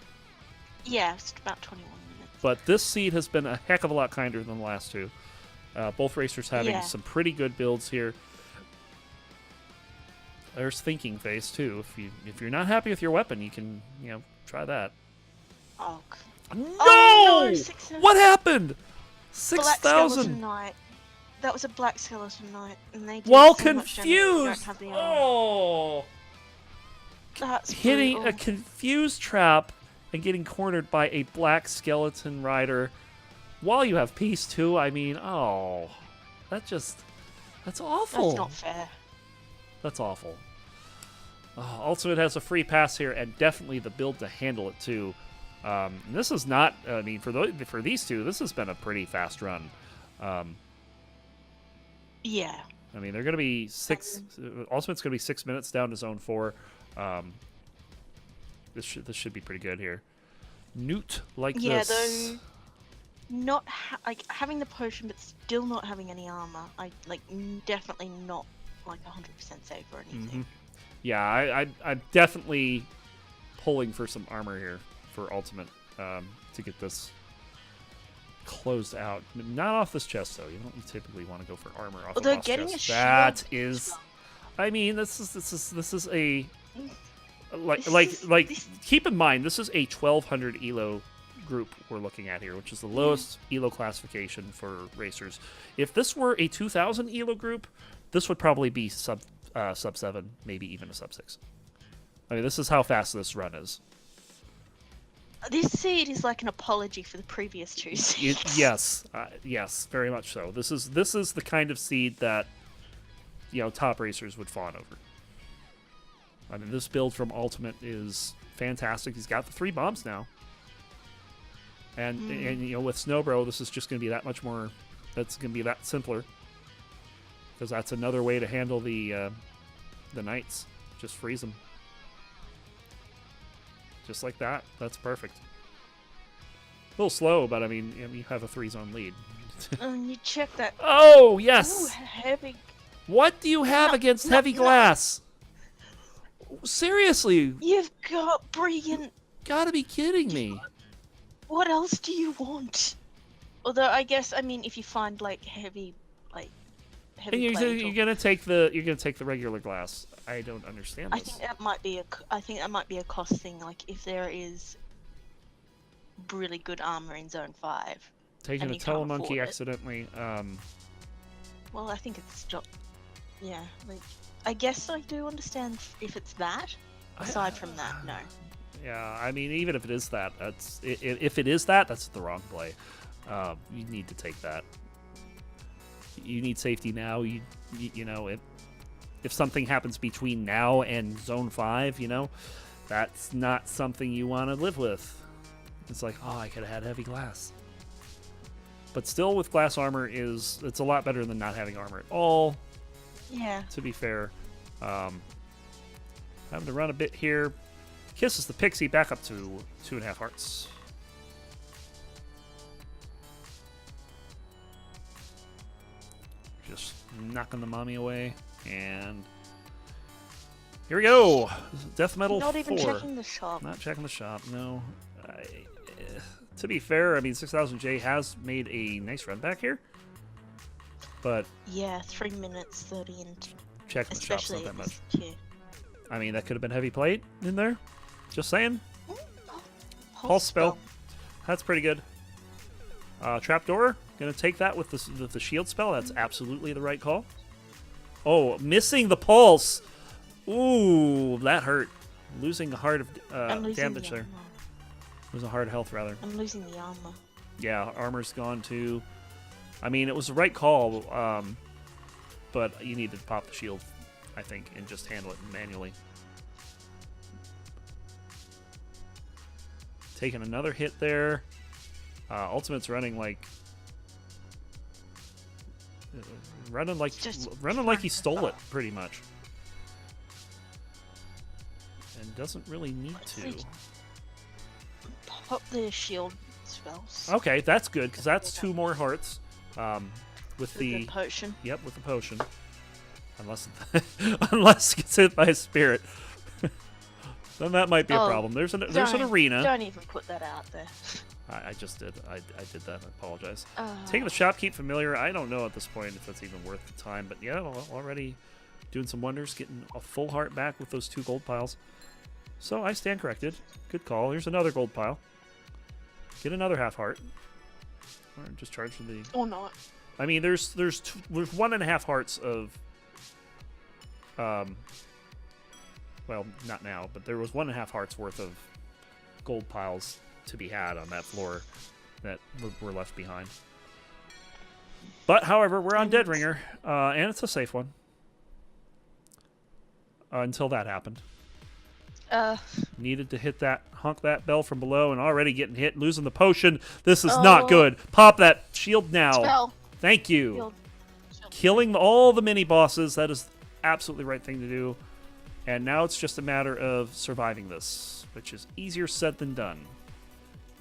[SPEAKER 3] Yeah, it's about 21 minutes.
[SPEAKER 2] But this seed has been a heck of a lot kinder than the last two. Both racers having
[SPEAKER 3] Yeah.
[SPEAKER 2] some pretty good builds here. There's thinking phase too. If you're not happy with your weapon, you can try that.
[SPEAKER 3] Oh,
[SPEAKER 2] No!
[SPEAKER 3] Oh, no, 6,000.
[SPEAKER 2] What happened?
[SPEAKER 3] Black
[SPEAKER 2] 6,000.
[SPEAKER 3] Skeleton Knight. That was a Black Skeleton Knight, and they do
[SPEAKER 2] While
[SPEAKER 3] so much damage, they don't
[SPEAKER 2] confused.
[SPEAKER 3] have the armor.
[SPEAKER 2] Oh.
[SPEAKER 3] That's
[SPEAKER 2] Hitting
[SPEAKER 3] brutal.
[SPEAKER 2] a confused trap and getting cornered by a black skeleton rider while you have peace too. I mean, that's awful.
[SPEAKER 3] That's not fair.
[SPEAKER 2] That's awful. Ultimate has a free pass here and definitely the build to handle it too. This is not. I mean, for these two, this has been a pretty fast run.
[SPEAKER 3] Yeah.
[SPEAKER 2] I mean, they're going to be Ultimate's going to be 6 minutes down to zone 4. This should be pretty good here. Newt like
[SPEAKER 3] Yeah,
[SPEAKER 2] this.
[SPEAKER 3] though, not having the potion, but still not having any armor. Definitely not like 100% safe or anything.
[SPEAKER 2] Yeah, I'm definitely pulling for some armor here for Ultimate to get this closed out. Not off this chest though. You don't typically want to go for armor off.
[SPEAKER 3] Although
[SPEAKER 2] a boss
[SPEAKER 3] getting
[SPEAKER 2] chest.
[SPEAKER 3] a
[SPEAKER 2] That
[SPEAKER 3] shield
[SPEAKER 2] is. I mean, this is a
[SPEAKER 3] This-
[SPEAKER 2] keep in mind this is a 1200 ELO group we're looking at here, which is the lowest ELO classification for racers. If this were a 2000 ELO group, this would probably be sub 7, maybe even a sub 6. I mean, this is how fast this run is.
[SPEAKER 3] This seed is like an apology for the previous two seeds.
[SPEAKER 2] Yes, very much so. This is the kind of seed that top racers would fawn over. I mean, this build from Ultimate is fantastic. He's got the 3 bombs now, and with Snowbro, this is just going to be that much more. That's going to be that simpler, because that's another way to handle the knights. Just freeze them, just like that. That's perfect. A little slow, but I mean, you have a 3-zone lead.
[SPEAKER 3] And you check that.
[SPEAKER 2] Oh
[SPEAKER 3] Ooh,
[SPEAKER 2] yes.
[SPEAKER 3] heavy.
[SPEAKER 2] What do you have against heavy glass? Seriously,
[SPEAKER 3] You've got brilliant.
[SPEAKER 2] gotta be kidding me.
[SPEAKER 3] What else do you want? Although I guess if you find heavy
[SPEAKER 2] And
[SPEAKER 3] plate
[SPEAKER 2] you're gonna take the regular glass. I don't understand
[SPEAKER 3] I
[SPEAKER 2] this.
[SPEAKER 3] think that might be a cost thing. Like if there is really good armor in Zone 5.
[SPEAKER 2] Taking
[SPEAKER 3] and
[SPEAKER 2] a
[SPEAKER 3] you can't
[SPEAKER 2] telemonkey
[SPEAKER 3] afford it.
[SPEAKER 2] accidentally.
[SPEAKER 3] Well, I think it's just yeah. I guess I do understand if it's that. Aside from that, no.
[SPEAKER 2] Yeah, I mean, even if it is that, if it is that, that's the wrong play. You need to take that. You need safety now. If something happens between now and Zone 5, that's not something you want to live with. It's like, I could have had heavy glass. But still, with glass armor, it's a lot better than not having armor at all.
[SPEAKER 3] Yeah.
[SPEAKER 2] To be fair, having to run a bit here. Kisses the pixie back up to 2.5 hearts. Just knocking the mommy away, and here we go. Death metal.
[SPEAKER 3] Not even
[SPEAKER 2] 4.
[SPEAKER 3] checking the shop.
[SPEAKER 2] Not checking the shop. No. To be fair, I mean 6000J has made a nice run back here, but
[SPEAKER 3] Yeah, 3 minutes 30 and
[SPEAKER 2] checking the shop's
[SPEAKER 3] especially
[SPEAKER 2] not that
[SPEAKER 3] at
[SPEAKER 2] much.
[SPEAKER 3] this tier.
[SPEAKER 2] I mean, that could have been heavy plate in there. Just saying.
[SPEAKER 3] Pulse
[SPEAKER 2] Pulse spell. That's pretty good. Trapdoor. Gonna take that with the shield spell. That's absolutely the right call. Oh, missing the pulse. Ooh, that hurt. losing a heart of
[SPEAKER 3] I'm losing
[SPEAKER 2] damage
[SPEAKER 3] the
[SPEAKER 2] there.
[SPEAKER 3] armor.
[SPEAKER 2] Losing a heart of health, rather.
[SPEAKER 3] I'm losing the armor.
[SPEAKER 2] Yeah, armor's gone too. I mean, it was the right call, but you need to pop the shield, I think, and just handle it manually. Taking another hit there. Ultimate's running like he stole it, pretty much, and doesn't really need to.
[SPEAKER 3] Pop the shield spells.
[SPEAKER 2] Okay, that's good because that's 2 more hearts. With the
[SPEAKER 3] potion.
[SPEAKER 2] Yep, with the potion. Unless it gets hit by a spirit, then that might be a problem. There's an arena.
[SPEAKER 3] Don't even put that out there.
[SPEAKER 2] I just did. I did that. I apologize. Taking the shopkeep familiar. I don't know at this point if that's even worth the time, but yeah, already doing some wonders, getting a full heart back with those 2 gold piles. So I stand corrected. Good call. Here's another gold pile. Get another half heart. Or just charge for the.
[SPEAKER 3] Or not.
[SPEAKER 2] I mean, there's 1.5 hearts of. Well, not now, but there was 1.5 hearts worth of gold piles to be had on that floor that were left behind. But, however, we're on Dead Ringer, and it's a safe one. Until that happened. Needed to hit that, honk that bell from below, and already getting hit, losing the potion. This is not good. Pop that shield now.
[SPEAKER 3] Spell.
[SPEAKER 2] Thank you.
[SPEAKER 3] Shield.
[SPEAKER 2] Killing all the mini-bosses, that is absolutely the right thing to do. And now it's just a matter of surviving this, which is easier said than done.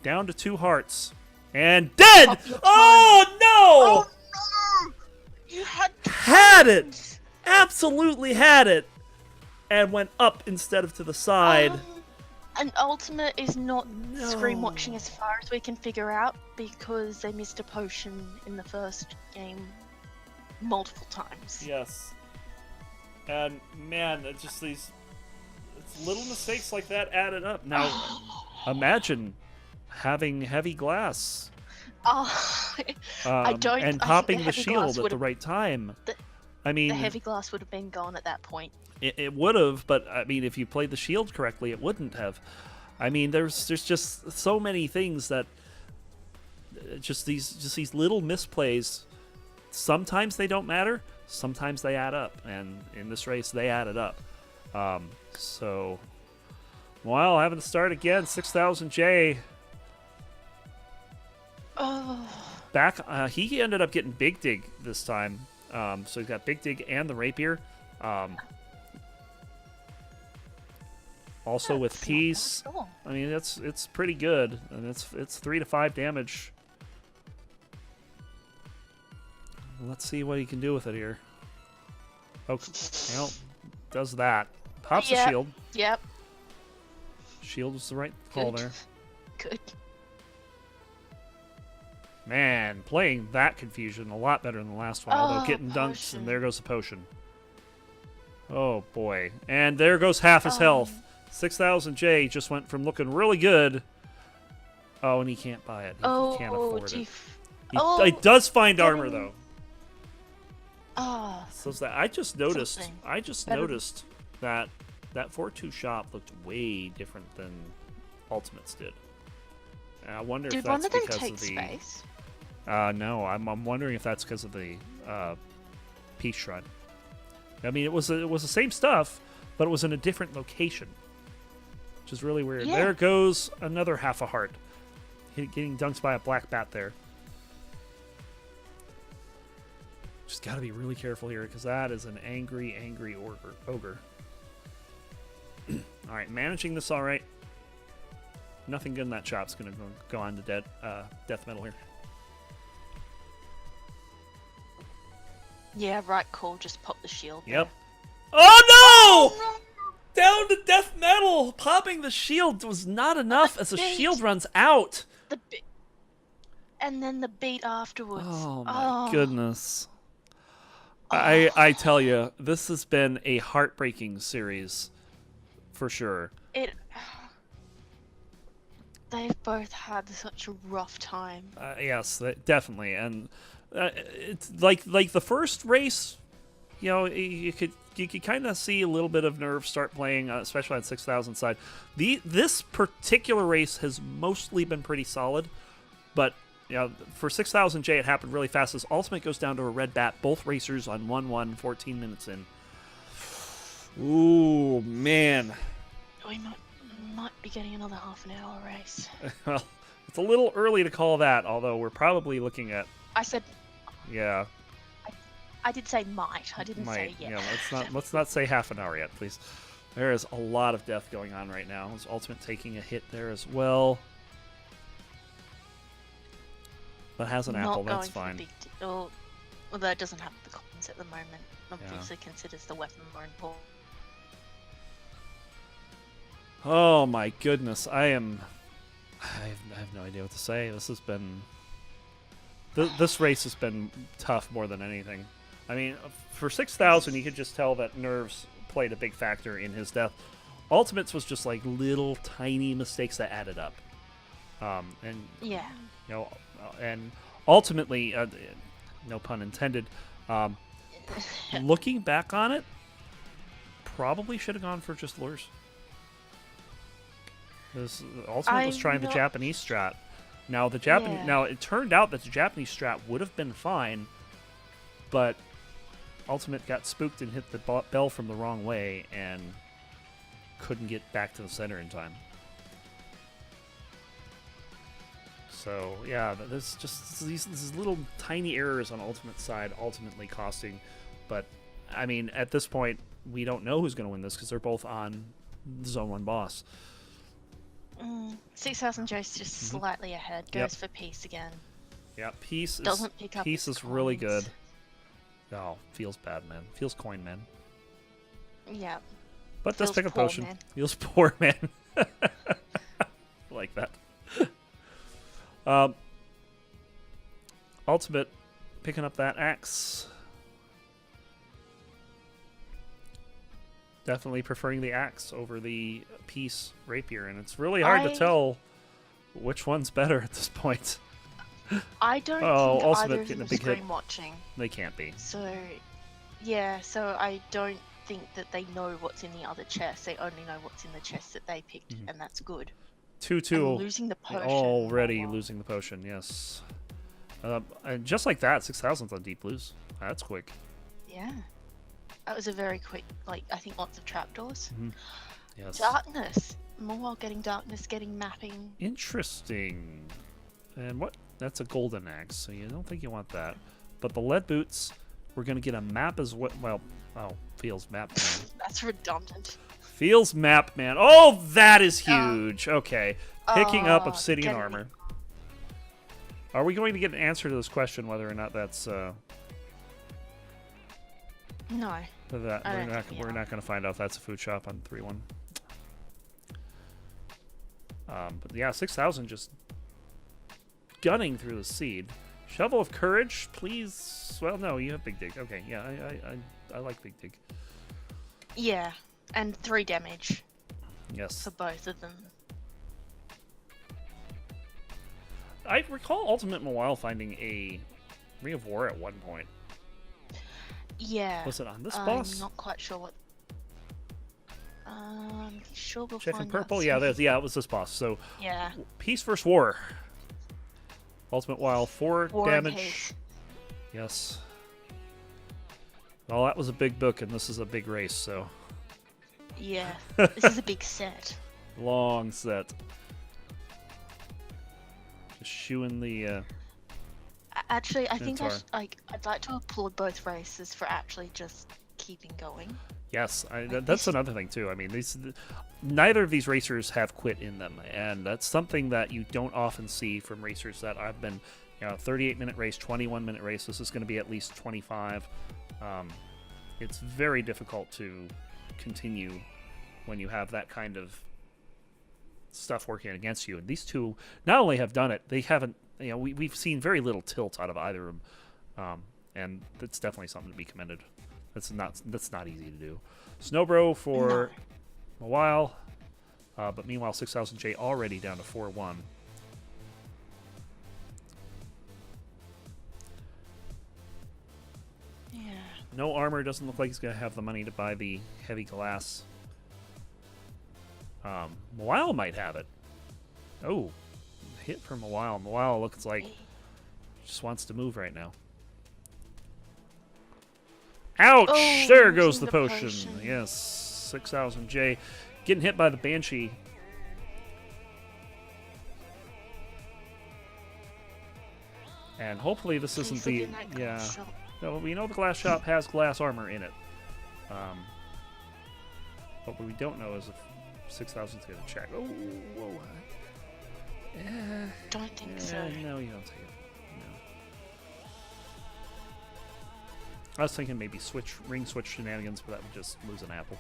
[SPEAKER 2] Down to 2 hearts. And dead! Oh, no!
[SPEAKER 3] Oh, no! You
[SPEAKER 2] had it! Absolutely had it! And went up instead of to the side.
[SPEAKER 3] And Ultimate is not screen watching as far as we can figure out because they missed a potion in the first game multiple times.
[SPEAKER 2] Yes. And man, it's just these little mistakes like that added up. Now, imagine having heavy glass.
[SPEAKER 3] I don't.
[SPEAKER 2] And popping the shield at the right time. I mean,
[SPEAKER 3] the heavy glass would have been gone at that point.
[SPEAKER 2] It would have, but I mean, if you played the shield correctly, it wouldn't have. I mean, there's just so many things that just these little misplays. Sometimes they don't matter. Sometimes they add up, and in this race, they added up. So, well, having to start again, 6,000 J. Back, he ended up getting Big Dig this time. So he's got Big Dig and the Rapier. Also with Peace. I mean, it's pretty good, and it's 3 to 5 damage. Let's see what he can do with it here. Okay, well, does that. Pops the shield.
[SPEAKER 3] Yep.
[SPEAKER 2] Shield was the right call there.
[SPEAKER 3] Good.
[SPEAKER 2] Man, playing that confusion a lot better than the last one. Although getting dunked, and there goes the potion. Oh boy. And there goes half his health. 6,000 J just went from looking really good. Oh, and he can't buy it. He can't afford it. He does find armor though. So that I just noticed. That 4-2 shop looked way different than Ultimates did. And I wonder if that's because of the. Did one of them take space? No, I'm wondering if that's because of the Peace Shrine. I mean, it was the same stuff, but it was in a different location, which is really weird. Yeah. There goes another half a heart, getting dunked by a black bat there. Just got to be really careful here because that is an angry ogre. All right, managing this all right. Nothing good in that shop's going to go on to death metal here.
[SPEAKER 3] Yeah, right call. Just pop the shield.
[SPEAKER 2] Yep. There. Oh no! Down to death metal. Popping the shield was not enough as the shield runs out.
[SPEAKER 3] And then the beat afterwards.
[SPEAKER 2] Oh my goodness. I tell you, this has been a heartbreaking series, for sure.
[SPEAKER 3] They've both had such a rough time.
[SPEAKER 2] Yes, definitely, and it's like the first race you know, you could kind of see a little bit of nerve start playing, especially on 6,000 side. This particular race has mostly been pretty solid, but you know, for 6,000J, it happened really fast. As Ultimate goes down to a red bat, both racers on 1-1, 14 minutes in. Ooh, man.
[SPEAKER 3] We might be getting another half an hour race.
[SPEAKER 2] Well, it's a little early to call that, although we're probably looking at...
[SPEAKER 3] I said...
[SPEAKER 2] Yeah.
[SPEAKER 3] I did say might. I didn't say yet.
[SPEAKER 2] Yeah, let's not say half an hour yet, please. There is a lot of death going on right now. Is Ultimate taking a hit there as well? But has an apple, that's fine.
[SPEAKER 3] Although it doesn't have the coins at the moment. Obviously considers the weapon more important.
[SPEAKER 2] Oh my goodness, I have no idea what to say. This has been... This race has been tough more than anything. I mean, for 6,000, you could just tell that nerves played a big factor in his death. Ultimates was just like little tiny mistakes that added up. And
[SPEAKER 3] yeah,
[SPEAKER 2] you know, and ultimately, no pun intended. Looking back on it, probably should have gone for just lures. Because Ultimate was trying the Japanese strat. Now now it turned out that the Japanese strat would have been fine, but Ultimate got spooked and hit the bell from the wrong way and couldn't get back to the center in time. So yeah, there's just these little tiny errors on Ultimate's side ultimately costing. But I mean, at this point, we don't know who's going to win this because they're both on Zone 1 boss.
[SPEAKER 3] 6,000 Joe's just slightly ahead. Goes for Peace again.
[SPEAKER 2] Yeah, Peace
[SPEAKER 3] doesn't pick up.
[SPEAKER 2] Peace is really good. Oh, feels bad, man. Feels coin, man.
[SPEAKER 3] Yeah.
[SPEAKER 2] But does pick up potion. Man. Feels poor, man. Like that. Ultimate picking up that axe. Definitely preferring the axe over the Peace rapier, and it's really hard to tell which one's better at this point.
[SPEAKER 3] I don't think either of them are screen watching.
[SPEAKER 2] They can't be.
[SPEAKER 3] So, yeah, so I don't think that they know what's in the other chest. They only know what's in the chest that they picked, and that's good.
[SPEAKER 2] 2-2.
[SPEAKER 3] Losing the potion.
[SPEAKER 2] Already losing the potion, yes. And just like that, 6,000's on deep blues. That's quick.
[SPEAKER 3] Yeah. That was a very quick, like, I think lots of trapdoors.
[SPEAKER 2] Yes.
[SPEAKER 3] Darkness. More getting darkness, getting mapping.
[SPEAKER 2] Interesting. And what? That's a golden axe, so you don't think you want that. But the lead boots, we're going to get a map as well. Well, oh, feels map man.
[SPEAKER 3] That's redundant.
[SPEAKER 2] Feels map man. Oh, that is huge. Okay. Picking up obsidian armor. Are we going to get an answer to this question, whether or not that's...
[SPEAKER 3] No.
[SPEAKER 2] We're not going to find out if that's a food shop on 3-1. But yeah, 6,000 just gunning through the seed. Shovel of Courage, please. Well, no, you have Big Dig. Okay, yeah, I like Big Dig.
[SPEAKER 3] Yeah, and 3 damage.
[SPEAKER 2] Yes.
[SPEAKER 3] For both of them.
[SPEAKER 2] I recall UltimateMawile finding a Ring of War at one point.
[SPEAKER 3] Yeah.
[SPEAKER 2] Was it on this boss?
[SPEAKER 3] I'm not quite sure what. Sure we'll
[SPEAKER 2] Chef in
[SPEAKER 3] find
[SPEAKER 2] Purple?
[SPEAKER 3] out
[SPEAKER 2] Yeah,
[SPEAKER 3] soon.
[SPEAKER 2] yeah, it was this boss. So,
[SPEAKER 3] yeah.
[SPEAKER 2] Peace versus War. UltimateMawile, 4
[SPEAKER 3] War and
[SPEAKER 2] damage.
[SPEAKER 3] Peace.
[SPEAKER 2] Yes. Well, that was a big book, and this is a big race, so.
[SPEAKER 3] Yeah, this is a big set.
[SPEAKER 2] Long set. Just shooing the.
[SPEAKER 3] Actually, I think I'd like to applaud both races for actually just keeping going.
[SPEAKER 2] Yes, that's another thing too. I mean, neither of these racers have quit in them, and that's something that you don't often see from racers that I've been, 38-minute race, 21-minute race. This is going to be at least 25. It's very difficult to continue when you have that kind of stuff working against you. And these two not only have done it, they haven't. We've seen very little tilt out of either of them, and that's definitely something to be commended. That's not easy to do. Snowbro for a while, but meanwhile 6,000J already down to 4-1.
[SPEAKER 3] Yeah.
[SPEAKER 2] No armor. Doesn't look like he's going to have the money to buy the heavy glass. Mawile might have it. Oh, hit from Mawile. Mawile looks like just wants to move right now. Ouch!
[SPEAKER 3] Oh,
[SPEAKER 2] there goes
[SPEAKER 3] using
[SPEAKER 2] the
[SPEAKER 3] the
[SPEAKER 2] potion.
[SPEAKER 3] potion.
[SPEAKER 2] Yes, 6,000 J. Getting hit by the Banshee. And hopefully this
[SPEAKER 3] Please
[SPEAKER 2] isn't
[SPEAKER 3] look
[SPEAKER 2] the...
[SPEAKER 3] in that
[SPEAKER 2] Yeah.
[SPEAKER 3] glass shop.
[SPEAKER 2] No, we know the glass shop has glass armor in it. But what we don't know is if 6,000 is going to check. Oh, whoa.
[SPEAKER 3] Don't think so.
[SPEAKER 2] No, you don't take it. No. I was thinking maybe ring switch shenanigans, but that would just lose an apple.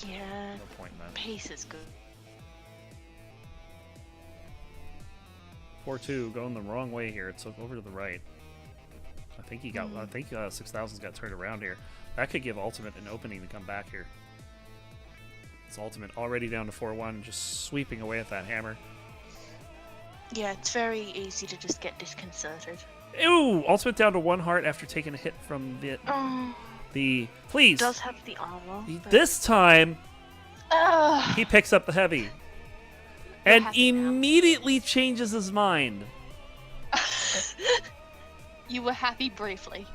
[SPEAKER 3] Yeah,
[SPEAKER 2] No point in that.
[SPEAKER 3] pace is good.
[SPEAKER 2] 4-2 going the wrong way here. It's over to the right. I think he got. I think 6,000's got turned around here. That could give Ultimate an opening to come back here. It's Ultimate already down to 4-1, just sweeping away at that hammer.
[SPEAKER 3] Yeah, it's very easy to just get disconcerted.
[SPEAKER 2] Ew! Ultimate down to 1 heart after taking a hit from the. Please.
[SPEAKER 3] Does have the armor. But...
[SPEAKER 2] This time he picks up the heavy, and immediately changes his mind.
[SPEAKER 3] You were happy briefly.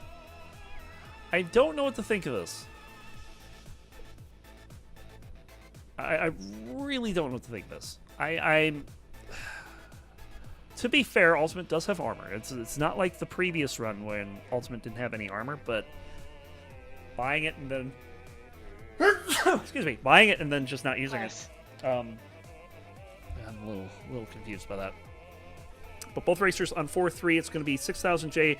[SPEAKER 2] I don't know what to think of this. I really don't know what to think of this. I'm. To be fair, Ultimate does have armor. It's not like the previous run when Ultimate didn't have any armor, but buying it and then excuse me, buying it and then just not using it. I'm a little confused by that. But both racers on 4-3. It's going to be 6,000 J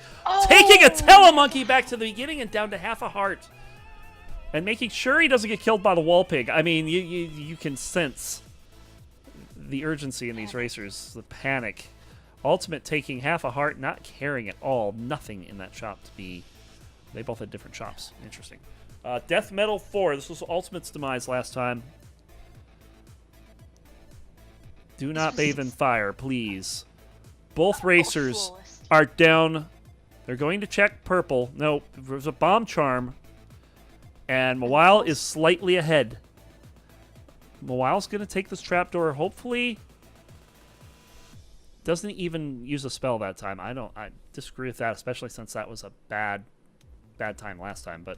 [SPEAKER 2] taking a Telemonkey back to the beginning and down to half a heart, and making sure he doesn't get killed by the wall pig. I mean, you can sense the urgency in these racers, the panic. Ultimate taking half a heart, not caring at all. Nothing in that shop to be. They both had different shops. Interesting. Death Metal 4. This was Ultimate's demise last time. Do not bathe in fire, please. Both racers are down. They're going to check purple. No, there's a bomb charm. And Mawile is slightly ahead. Mawile's going to take this trapdoor. Hopefully, doesn't even use a spell that time. I disagree with that, especially since that was a bad time last time. But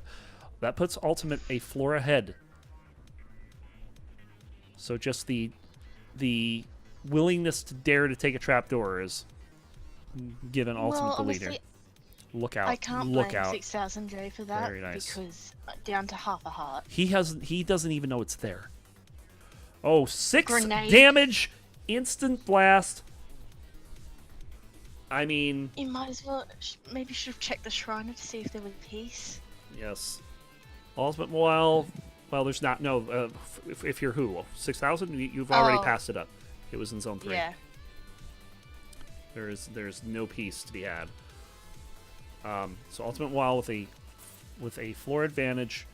[SPEAKER 2] that puts Ultimate a floor ahead. So just the willingness to dare to take a trapdoor is given Ultimate the leader. Look out!
[SPEAKER 3] I can't
[SPEAKER 2] Look
[SPEAKER 3] blame
[SPEAKER 2] out!
[SPEAKER 3] 6,000 J for that.
[SPEAKER 2] Very nice.
[SPEAKER 3] Because down to half a heart.
[SPEAKER 2] He doesn't even know it's there. Oh, 6
[SPEAKER 3] Grenade.
[SPEAKER 2] damage, instant blast. I mean,
[SPEAKER 3] You might as well maybe should have checked the shrine to see if there was peace.
[SPEAKER 2] yes. Ultimate Mawile. Well, there's not. No, if you're who 6,000, you've already passed it up. It was in zone 3.
[SPEAKER 3] Yeah.
[SPEAKER 2] There's no peace to be had. So Ultimate Mawile with a floor advantage.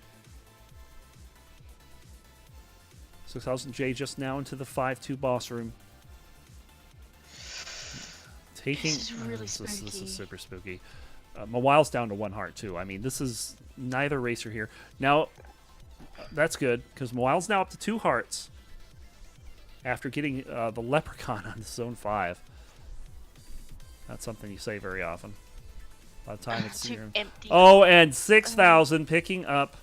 [SPEAKER 2] 6,000 J just now into the 5-2 boss room. Taking
[SPEAKER 3] This is really
[SPEAKER 2] this is
[SPEAKER 3] spooky.
[SPEAKER 2] super spooky. Mawile's down to 1 heart too. I mean, this is neither racer here. Now, that's good because Mawile's now up to 2 hearts after getting the Leprechaun on zone 5. That's something you say very often. By the time it's
[SPEAKER 3] Too empty.
[SPEAKER 2] Oh, and 6,000 picking up.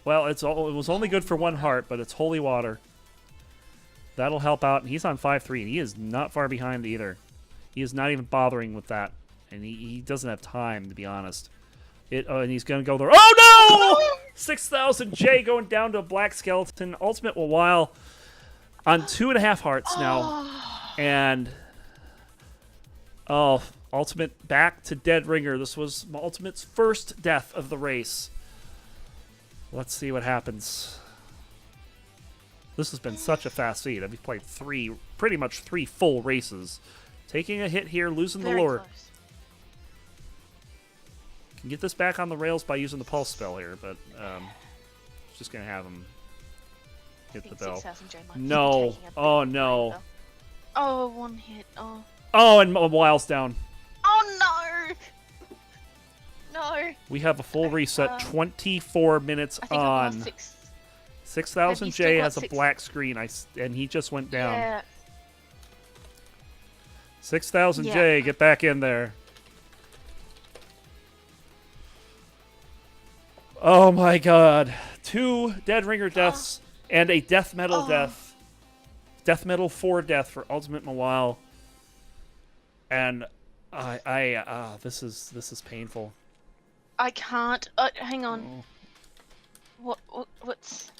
[SPEAKER 2] Well, it was only good for 1 heart, but it's holy water. That'll help out. And he's on 5-3, and he is not far behind either. He is not even bothering with that, and he doesn't have time, to be honest. And he's going to go there. Oh, no! 6,000 J going down to a black skeleton. Ultimate Mawile on 2.5 hearts now. And, oh, Ultimate back to Dead Ringer. This was Ultimate's first death of the race. Let's see what happens. This has been such a fast feed. I've played pretty much three full races. Taking a hit here, losing
[SPEAKER 3] Very
[SPEAKER 2] the lure.
[SPEAKER 3] close.
[SPEAKER 2] Can get this back on the rails by using the pulse spell here, but just gonna have him hit the bell.
[SPEAKER 3] 6,000 J might be
[SPEAKER 2] No.
[SPEAKER 3] taking a bit
[SPEAKER 2] Oh
[SPEAKER 3] of a
[SPEAKER 2] no.
[SPEAKER 3] breather. Oh, 1 hit. Oh.
[SPEAKER 2] Oh, and Wile's down.
[SPEAKER 3] Oh no! no.
[SPEAKER 2] We have a full reset, 24 minutes
[SPEAKER 3] I think I've
[SPEAKER 2] on.
[SPEAKER 3] lost 6.
[SPEAKER 2] 6000
[SPEAKER 3] Have you still
[SPEAKER 2] J
[SPEAKER 3] got
[SPEAKER 2] has a
[SPEAKER 3] 6?
[SPEAKER 2] black screen, and he just went down.
[SPEAKER 3] Yeah.
[SPEAKER 2] 6000
[SPEAKER 3] Yeah.
[SPEAKER 2] J, get back in there. Oh my god. 2 Dead Ringer deaths and a Death Metal death. Death Metal 4 death for Ultimate Mawile. And this is painful.
[SPEAKER 3] I can't. Hang on.
[SPEAKER 2] Oh.
[SPEAKER 3] What's?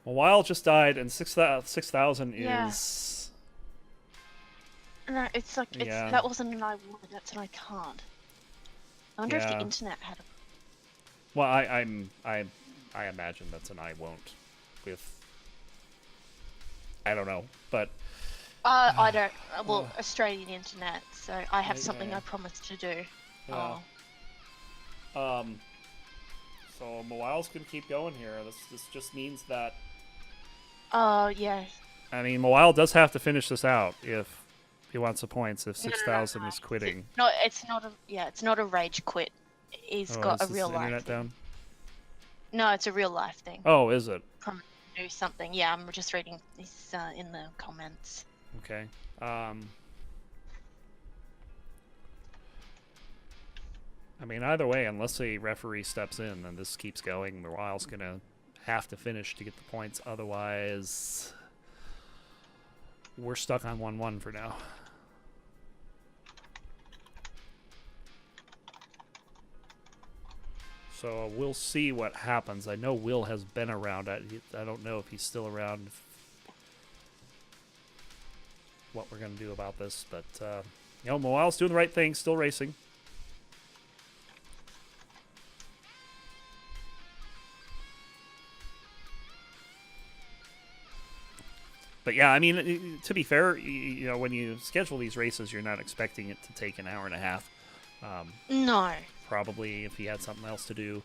[SPEAKER 2] Mawile just died, and 6,000
[SPEAKER 3] Yeah.
[SPEAKER 2] is...
[SPEAKER 3] No, it's like
[SPEAKER 2] Yeah.
[SPEAKER 3] that wasn't an I want. That's an I can't. I wonder if the
[SPEAKER 2] Yeah.
[SPEAKER 3] internet had a.
[SPEAKER 2] Well, I imagine that's an I won't with... I don't know, but...
[SPEAKER 3] I don't. Well, Australian internet, so I have something
[SPEAKER 2] Yeah.
[SPEAKER 3] I promised to do.
[SPEAKER 2] Yeah. So Mawile's gonna keep going here. This just means that...
[SPEAKER 3] Oh, yeah.
[SPEAKER 2] I mean, Mawile does have to finish this out if he wants the points, if 6,000 is quitting.
[SPEAKER 3] No, it's not a. Yeah, it's not a rage quit. He's got a
[SPEAKER 2] is
[SPEAKER 3] real
[SPEAKER 2] the
[SPEAKER 3] life
[SPEAKER 2] internet
[SPEAKER 3] thing.
[SPEAKER 2] down?
[SPEAKER 3] No, it's a real life thing.
[SPEAKER 2] Oh, is it?
[SPEAKER 3] Promise to do something. Yeah, I'm just reading this in the comments.
[SPEAKER 2] Okay. I mean, either way, unless a referee steps in and this keeps going, Mawile's gonna have to finish to get the points. Otherwise, we're stuck on 1-1 for now. So we'll see what happens. I know Will has been around. I don't know if he's still around. What we're gonna do about this, but you know, Mawile's doing the right thing, still racing. But yeah, I mean, to be fair, you know, when you schedule these races, you're not expecting it to take an hour and a half.
[SPEAKER 3] No.
[SPEAKER 2] Probably if he had something else to do.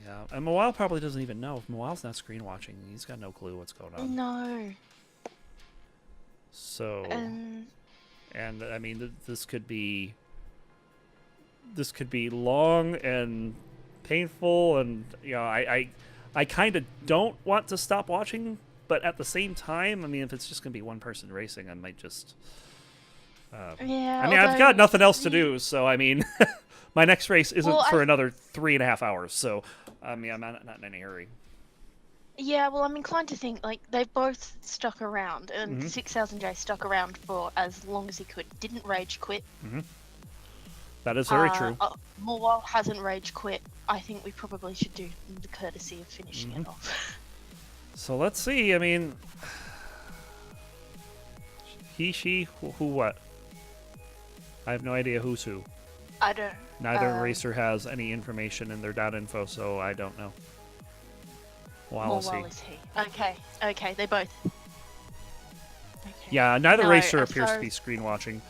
[SPEAKER 2] Yeah, and Mawile probably doesn't even know. If Mawile's not screen watching, he's got no clue what's going on.
[SPEAKER 3] No.
[SPEAKER 2] So, and I mean, this could be long and painful, and you know, I kind of don't want to stop watching, but at the same time, I mean, if it's just gonna be one person racing, I might just.
[SPEAKER 3] Yeah.
[SPEAKER 2] I mean, I've got nothing else to do, so I mean, my next race isn't for another 3.5 hours. So, I mean, I'm not in any hurry.
[SPEAKER 3] Yeah, well, I'm inclined to think like they've both stuck around, and 6000J stuck around for as long as he could. Didn't rage quit.
[SPEAKER 2] That is very true.
[SPEAKER 3] Mawile hasn't rage quit. I think we probably should do the courtesy of finishing it off.
[SPEAKER 2] So let's see. I mean, he, she, who, what? I have no idea who's who.
[SPEAKER 3] I don't.
[SPEAKER 2] Neither racer has any information in their data info, so I don't know.
[SPEAKER 3] Mawile is he. Okay, okay, they both. Okay.
[SPEAKER 2] Yeah, neither racer
[SPEAKER 3] as
[SPEAKER 2] appears
[SPEAKER 3] far
[SPEAKER 2] to be
[SPEAKER 3] as-
[SPEAKER 2] screen watching.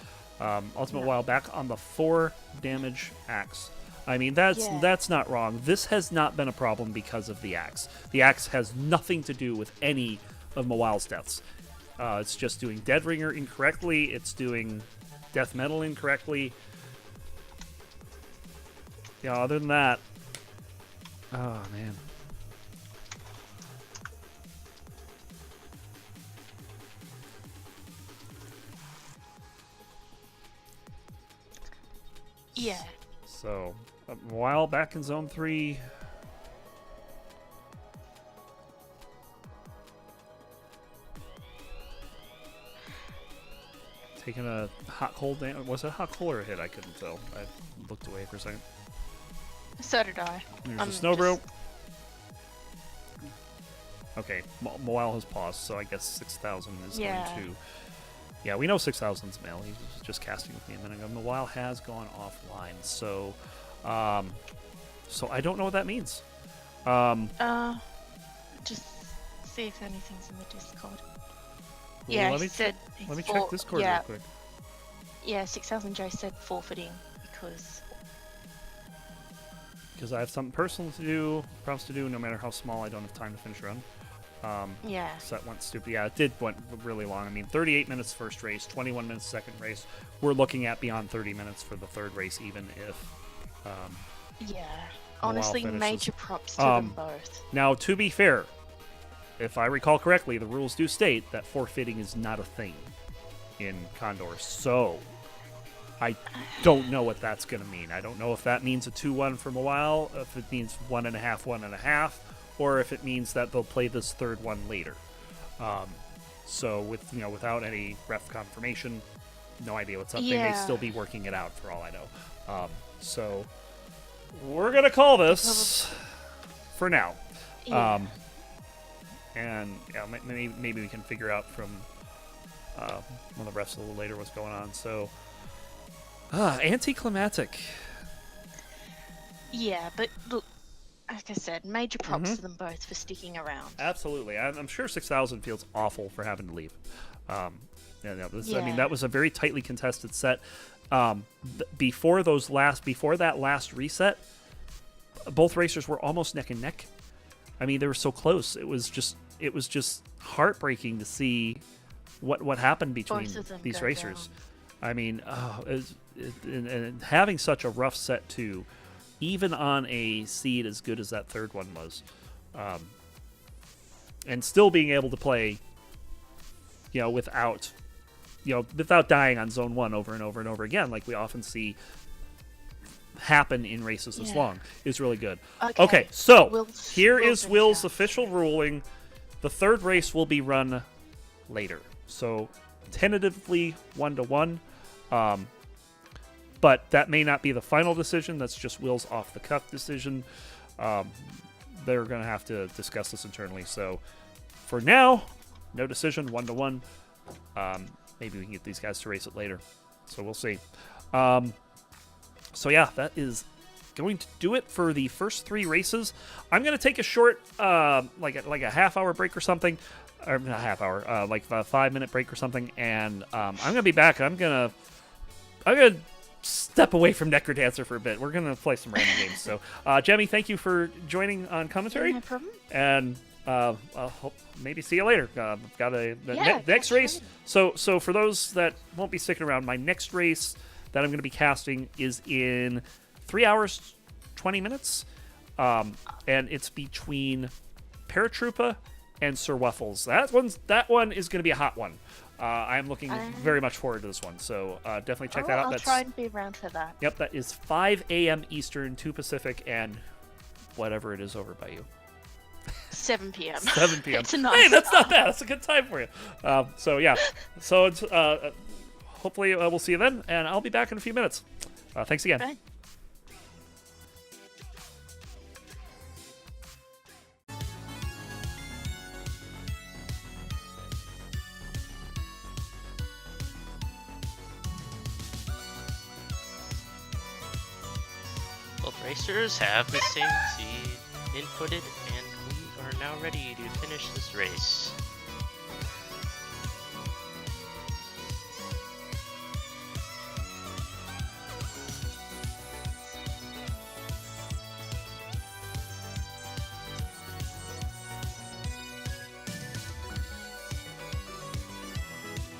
[SPEAKER 2] Ultimate Mawile back on the 4 damage axe. I mean, that's not wrong. This has not been a problem because of the axe. The axe has nothing to do with any of Mawile's deaths. It's just doing Dead Ringer incorrectly. It's doing Death Metal incorrectly. Yeah, other than that... Oh, man.
[SPEAKER 3] Yeah.
[SPEAKER 2] So, Mawile back in Zone 3. Taking a hot cold damage. Was it a hot cold or a hit? I couldn't tell. I looked away for a second.
[SPEAKER 3] So did I.
[SPEAKER 2] There's a snow bro. Okay, Mawile has paused, so I guess 6000 is going to... Yeah, we know 6000's male. He was just casting with me a minute ago. Mawile has gone offline, so... so I don't know what that means.
[SPEAKER 3] Just see if anything's in the Discord.
[SPEAKER 2] Well,
[SPEAKER 3] Yeah,
[SPEAKER 2] let
[SPEAKER 3] he
[SPEAKER 2] me
[SPEAKER 3] said...
[SPEAKER 2] Let me check Discord real quick.
[SPEAKER 3] Yeah, 6000J said forfeiting because...
[SPEAKER 2] Because I have something personal to do, prompts to do, no matter how small, I don't have time to finish a run.
[SPEAKER 3] Yeah.
[SPEAKER 2] So that went stupid. Yeah, it did went really long. I mean, 38 minutes first race, 21 minutes second race. We're looking at beyond 30 minutes for the third race, even if.
[SPEAKER 3] Yeah. Honestly,
[SPEAKER 2] finishes.
[SPEAKER 3] major props to them both.
[SPEAKER 2] Now, to be fair, if I recall correctly, the rules do state that forfeiting is not a thing in CoNDOR. So I don't know what that's going to mean. I don't know if that means a 2-1 from a while, if it means 1.5, 1.5, or if it means that they'll play this third one later. So without any ref confirmation, no idea what's up. They may still be working it out for all I know. So we're gonna call this for now.
[SPEAKER 3] Yeah.
[SPEAKER 2] And yeah, maybe we can figure out from one of the refs a little later what's going on. So anticlimactic.
[SPEAKER 3] Yeah, but look, like I said, major props to them both for sticking around.
[SPEAKER 2] Absolutely. I'm sure 6,000 feels awful for having to leave. I mean,
[SPEAKER 3] Yeah.
[SPEAKER 2] that was a very tightly contested set. Before that last reset, both racers were almost neck and neck. I mean, they were so close. It was just heartbreaking to see what happened between
[SPEAKER 3] Both of them
[SPEAKER 2] these
[SPEAKER 3] go
[SPEAKER 2] racers.
[SPEAKER 3] down.
[SPEAKER 2] I mean, and having such a rough set too, even on a seed as good as that third one was, and still being able to play, without dying on zone 1 over and over and over again, like we often see happen in races this long, is really good. Okay, so here is Will's official ruling. The third race will be run later. So tentatively 1-1. But that may not be the final decision. That's just Will's off-the-cuff decision. They're going to have to discuss this internally. So for now, no decision, 1-1. Maybe we can get these guys to race it later. So we'll see. So yeah, that is going to do it for the first 3 races. I'm going to take a short, like a half-hour break or something. Or not a half hour, like a 5-minute break or something. And I'm going to be back. I'm going to step away from Necrodancer for a bit. We're going to play some random games. So, Jemmy, thank you for joining on commentary.
[SPEAKER 3] No problem.
[SPEAKER 2] And I'll hope maybe see you later. I've got next race. So for those that won't be sticking around, my next race that I'm going to be casting is in 3 hours, 20 minutes. And it's between Paratroopa and Sir Waffles. That one is going to be a hot one. I'm looking very much forward to this one, so definitely check that out.
[SPEAKER 3] I'll try and be around for that.
[SPEAKER 2] Yep, that is 5 a.m. Eastern, 2 Pacific, and whatever it is over by you.
[SPEAKER 3] 7 p.m.
[SPEAKER 2] 7 p.m.
[SPEAKER 3] It's a nice
[SPEAKER 2] Hey, that's not bad. That's a good time for you. So yeah, so it's, hopefully we'll see you then, and I'll be back in a few minutes. Thanks again.
[SPEAKER 3] Bye.
[SPEAKER 4] Both racers have the same seed inputted, and we are now ready to finish this race.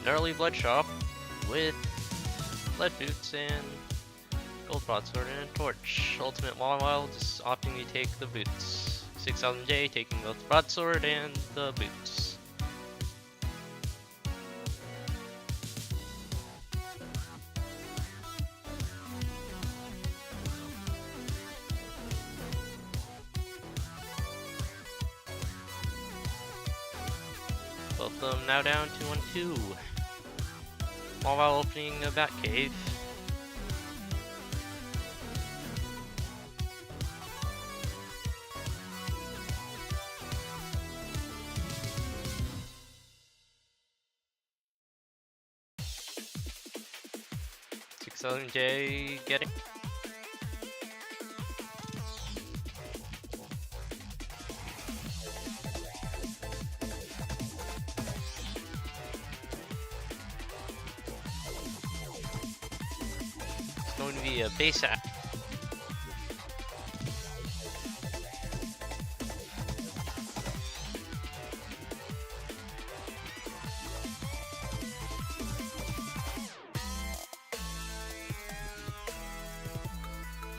[SPEAKER 4] Gnarly Bloodshop with lead boots and gold broadsword and a torch. Ultimatemawile just opting to take the boots. 6000J taking both broadsword and the boots. Both of them now down to 1-2. Mawile opening a bat cave. J getting. It's going to be a base act.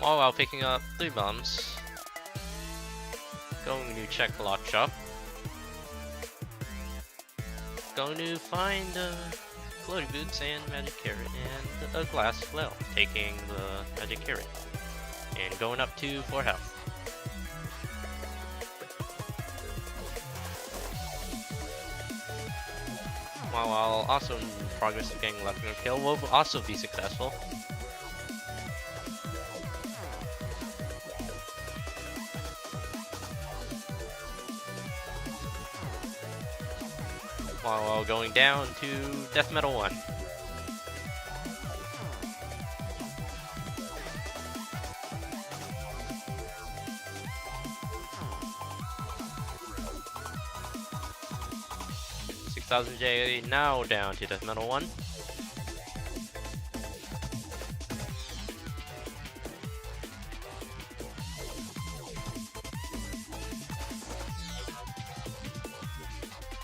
[SPEAKER 4] All while picking up 3 bombs. Going to check the lock shop. Going to find floaty boots and magic carrot and a glass flail. Taking the magic carrot and going up to 4 health. While also in progress of getting left kill will also be successful. While going down to Death Metal 1. $6,000J now down to Death Metal 1.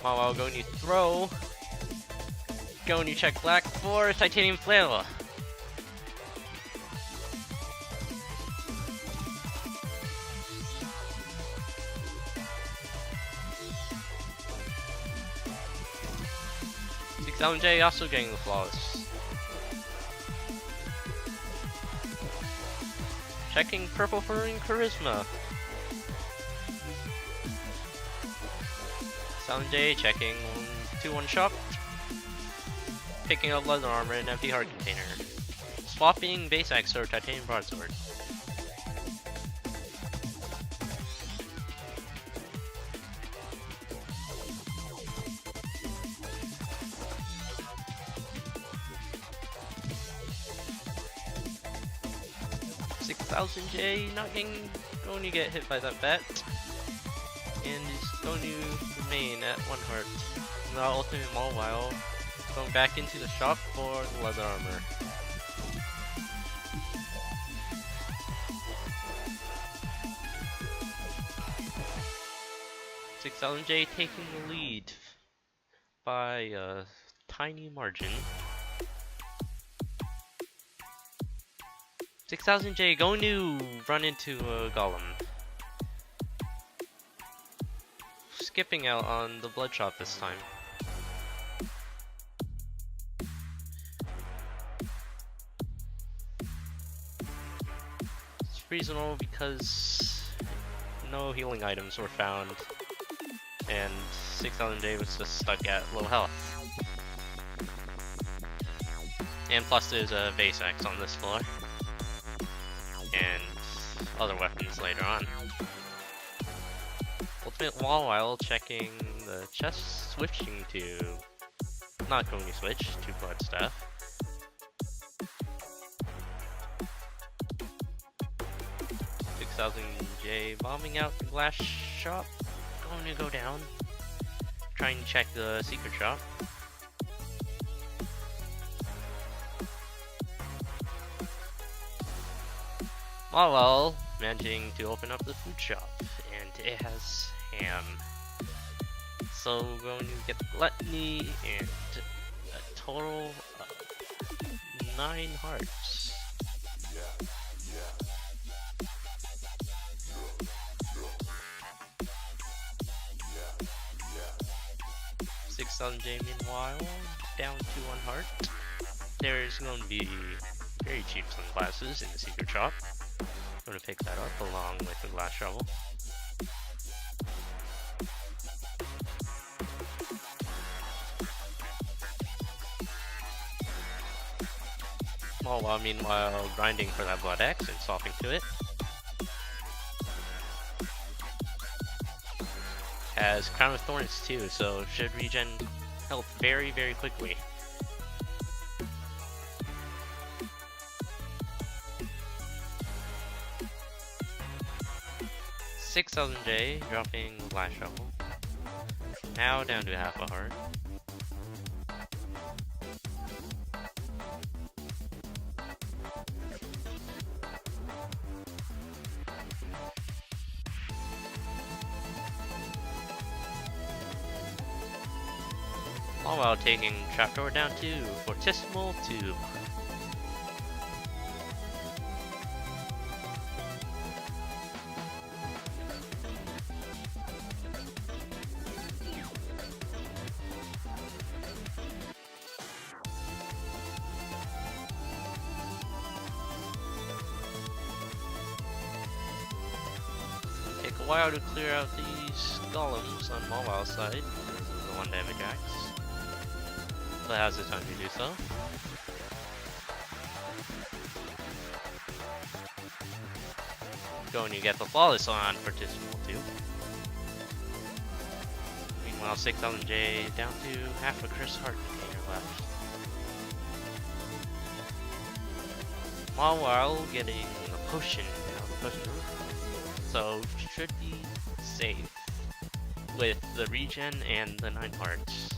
[SPEAKER 4] While going to throw, going to check black for titanium flail. $6,000J also getting the flawless. Checking purple for charisma. $6,000J checking 2-1 shop. Picking up leather armor and empty heart container. Swapping base axe for titanium broadsword. $6,000J not going to get hit by that bat. And is going to remain at 1 heart. The ultimatemawile going back into the shop for the leather armor. $6,000J taking the lead by a tiny margin. $6,000J going to run into a golem. Skipping out on the blood shot this time. It's reasonable because no healing items were found and $6,000J was just stuck at low health. And plus there's a base axe on this floor. And other weapons later on. Ultimatemawile checking the chest, switching to, not going to switch to blood staff. $6,000J bombing out the glass shop, going to go down, trying to check the secret shop. While managing to open up the food shop, and it has ham. So we're going to get gluttony and a total of 9 hearts. $6,000J meanwhile down to 1 heart. There's going to be very cheap sunglasses in the secret shop. I'm going to pick that up along with the glass shovel. While meanwhile grinding for that blood axe and swapping to it. Has Crown of Thorns too, so should regen health very, very quickly. $6,000J dropping glass shovel. Now down to half a heart. All while taking trapdoor down to fortissimo 2. a while to clear out these golems on Mawile's side. This is the 1 damage axe. So it has the time to do so. Go and you get the flawless on for Tismal too. Meanwhile, 6000J down to half a Chris Hart container left. Mawile getting a potion down the potion roof, so should be safe with the regen and the 9 hearts.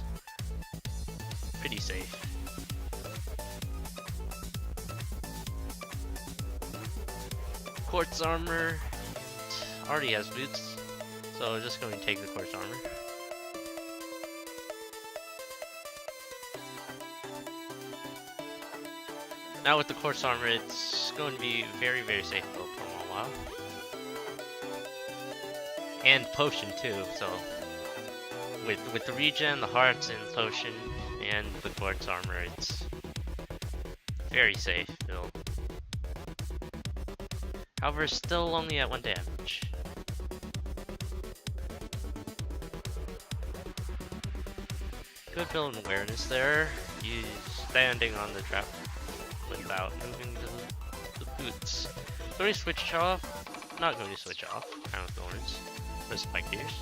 [SPEAKER 4] Pretty safe. Quartz armor already has boots, so just going to take the quartz armor. Now with the quartz armor, it's going to be very, very safe build for a while. And potion too, so with the regen, the hearts, and potion, and the quartz armor, it's very safe build. However, still only at 1 damage. Good build awareness there. He's standing on the trap without moving to the boots. Going to switch off. Not going to switch off. Crown of Thorns. For Spike Pierce.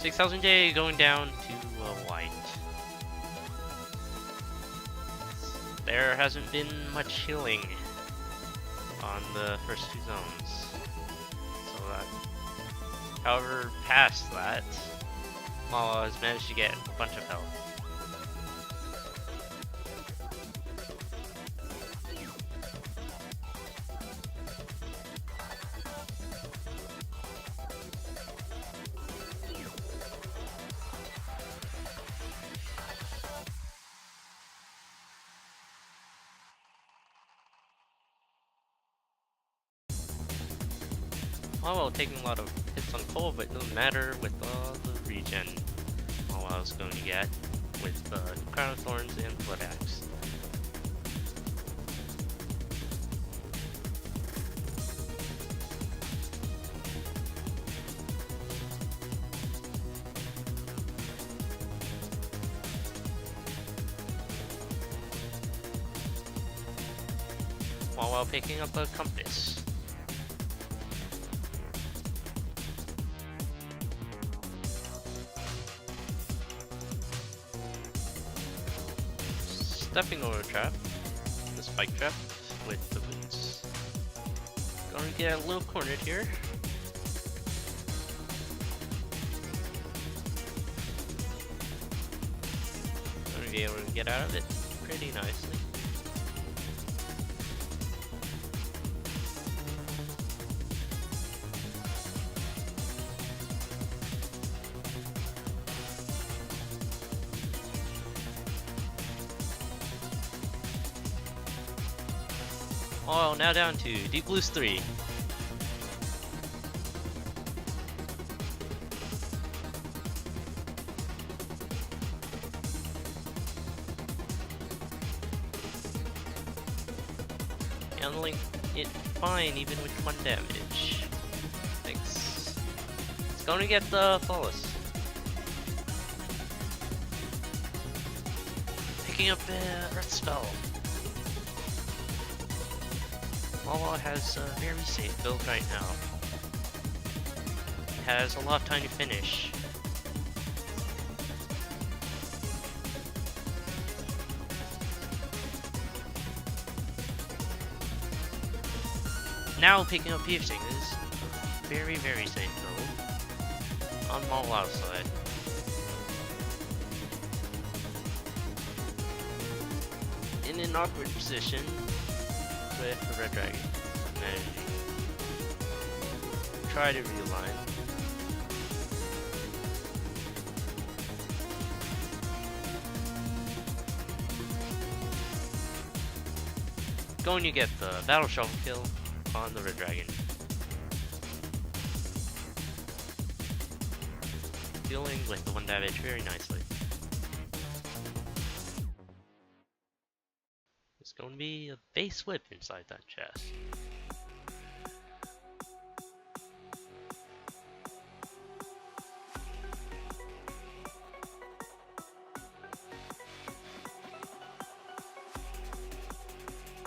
[SPEAKER 4] $6,000J going down to white. There hasn't been much healing on the first 2 zones. So that, however, past that, Mawile has managed to get a bunch of health. Mawile taking a lot of hits on Cole, but it doesn't matter with the regen Mawile's going to get with Crown of Thorns and Blood Axe. Mawile picking up a compass. Stepping over a trap, the spike trap with the boots. Going to get a little cornered here. Going to be able to get out of it pretty nicely. Oh, now down to Deep Blues 3. Handling it fine even with 1 damage. Thanks. It's going to get the flawless. Picking up a Earth Spell. Mawile has a very safe build right now. Has a lot of time to finish. Now picking up piercing is a very, very safe build on Mawile's side. In an awkward position with the red dragon, managing try to realign. Going to get the battle shovel kill on the red dragon, dealing with the 1 damage very nicely. Going to be a base whip inside that chest.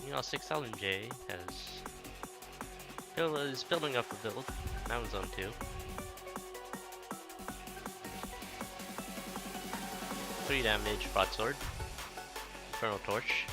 [SPEAKER 4] You know, 6000J is building up a build. Mountain Zone 2. 3 damage broadsword. Infernal Torch.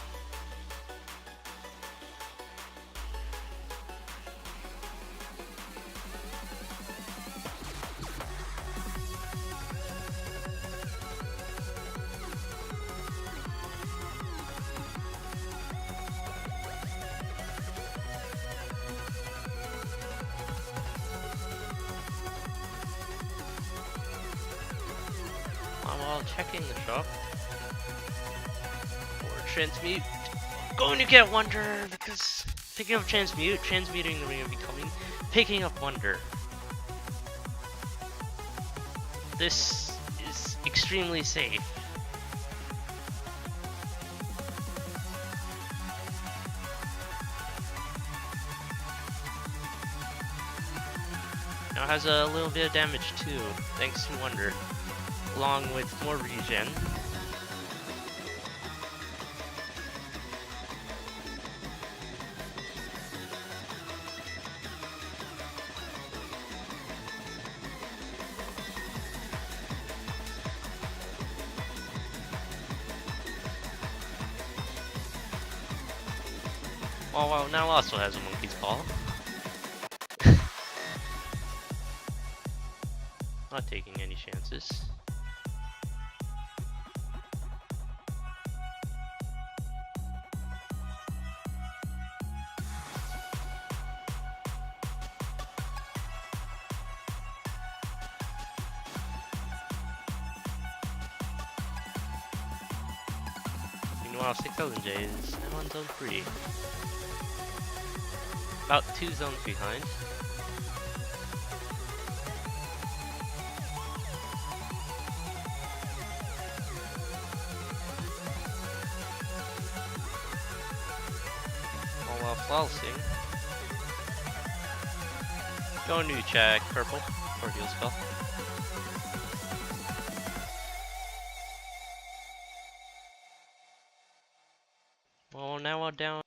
[SPEAKER 4] While checking the shop for Transmute, going to get Wonder because picking up transmuting the Ring of Becoming, picking up Wonder. This is extremely safe. Now has a little bit of damage too, thanks to Wonder. Along with more regen. Oh wow, now also has a monkey's paw. Not taking any chances. Meanwhile, 6000J is now on zone 3. About 2 zones behind. All while flawlessing. Going to check purple for heal spell. Well, now we're down.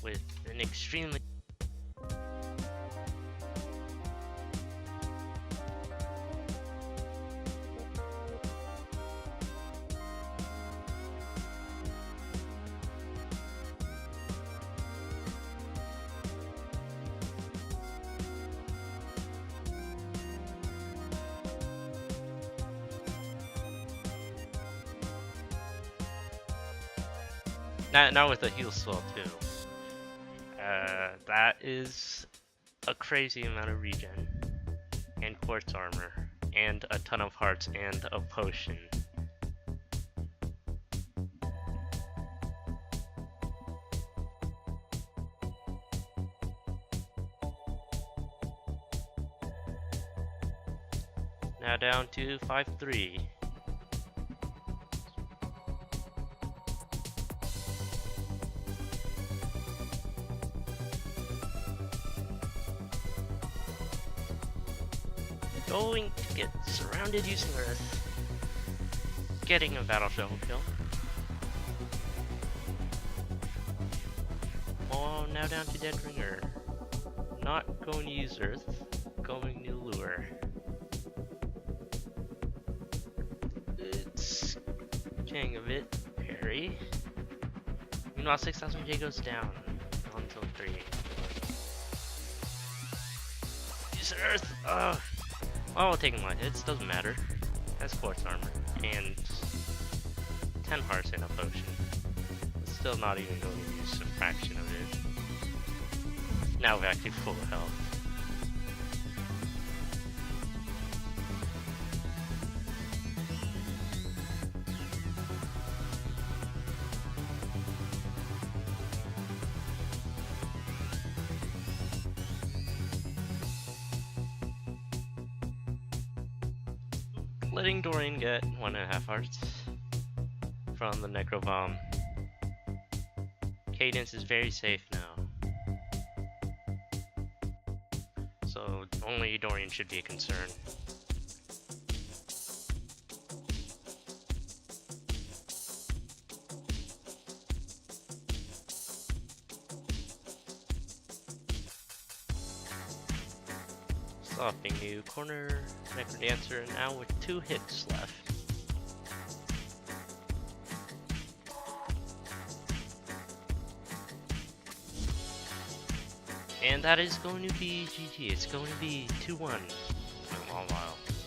[SPEAKER 4] With an extremely. Now with the heal spell too. That is a crazy amount of regen. And quartz armor. And a ton of hearts and a potion. Now down to 5-3. Going to get surrounded using Earth. Getting a battle shovel kill. Oh, now down to Dead Ringer. Not going to use Earth. Going to lure. It's getting a bit parry. Meanwhile, 6000J goes down until 3. Use Earth! Ugh! Oh, taking my hits, doesn't matter. Has quartz armor, and 10 hearts and a potion. Still not even going to use a fraction of it. Now back to full health. letting Dorian get 1.5 hearts from the Necro Bomb. Cadence is very safe now. So only Dorian should be a concern. Stopping new corner, Necro Dancer now with 2 hits left. And that is going to be GG. It's going to be 2-1. Ultimate Mawile.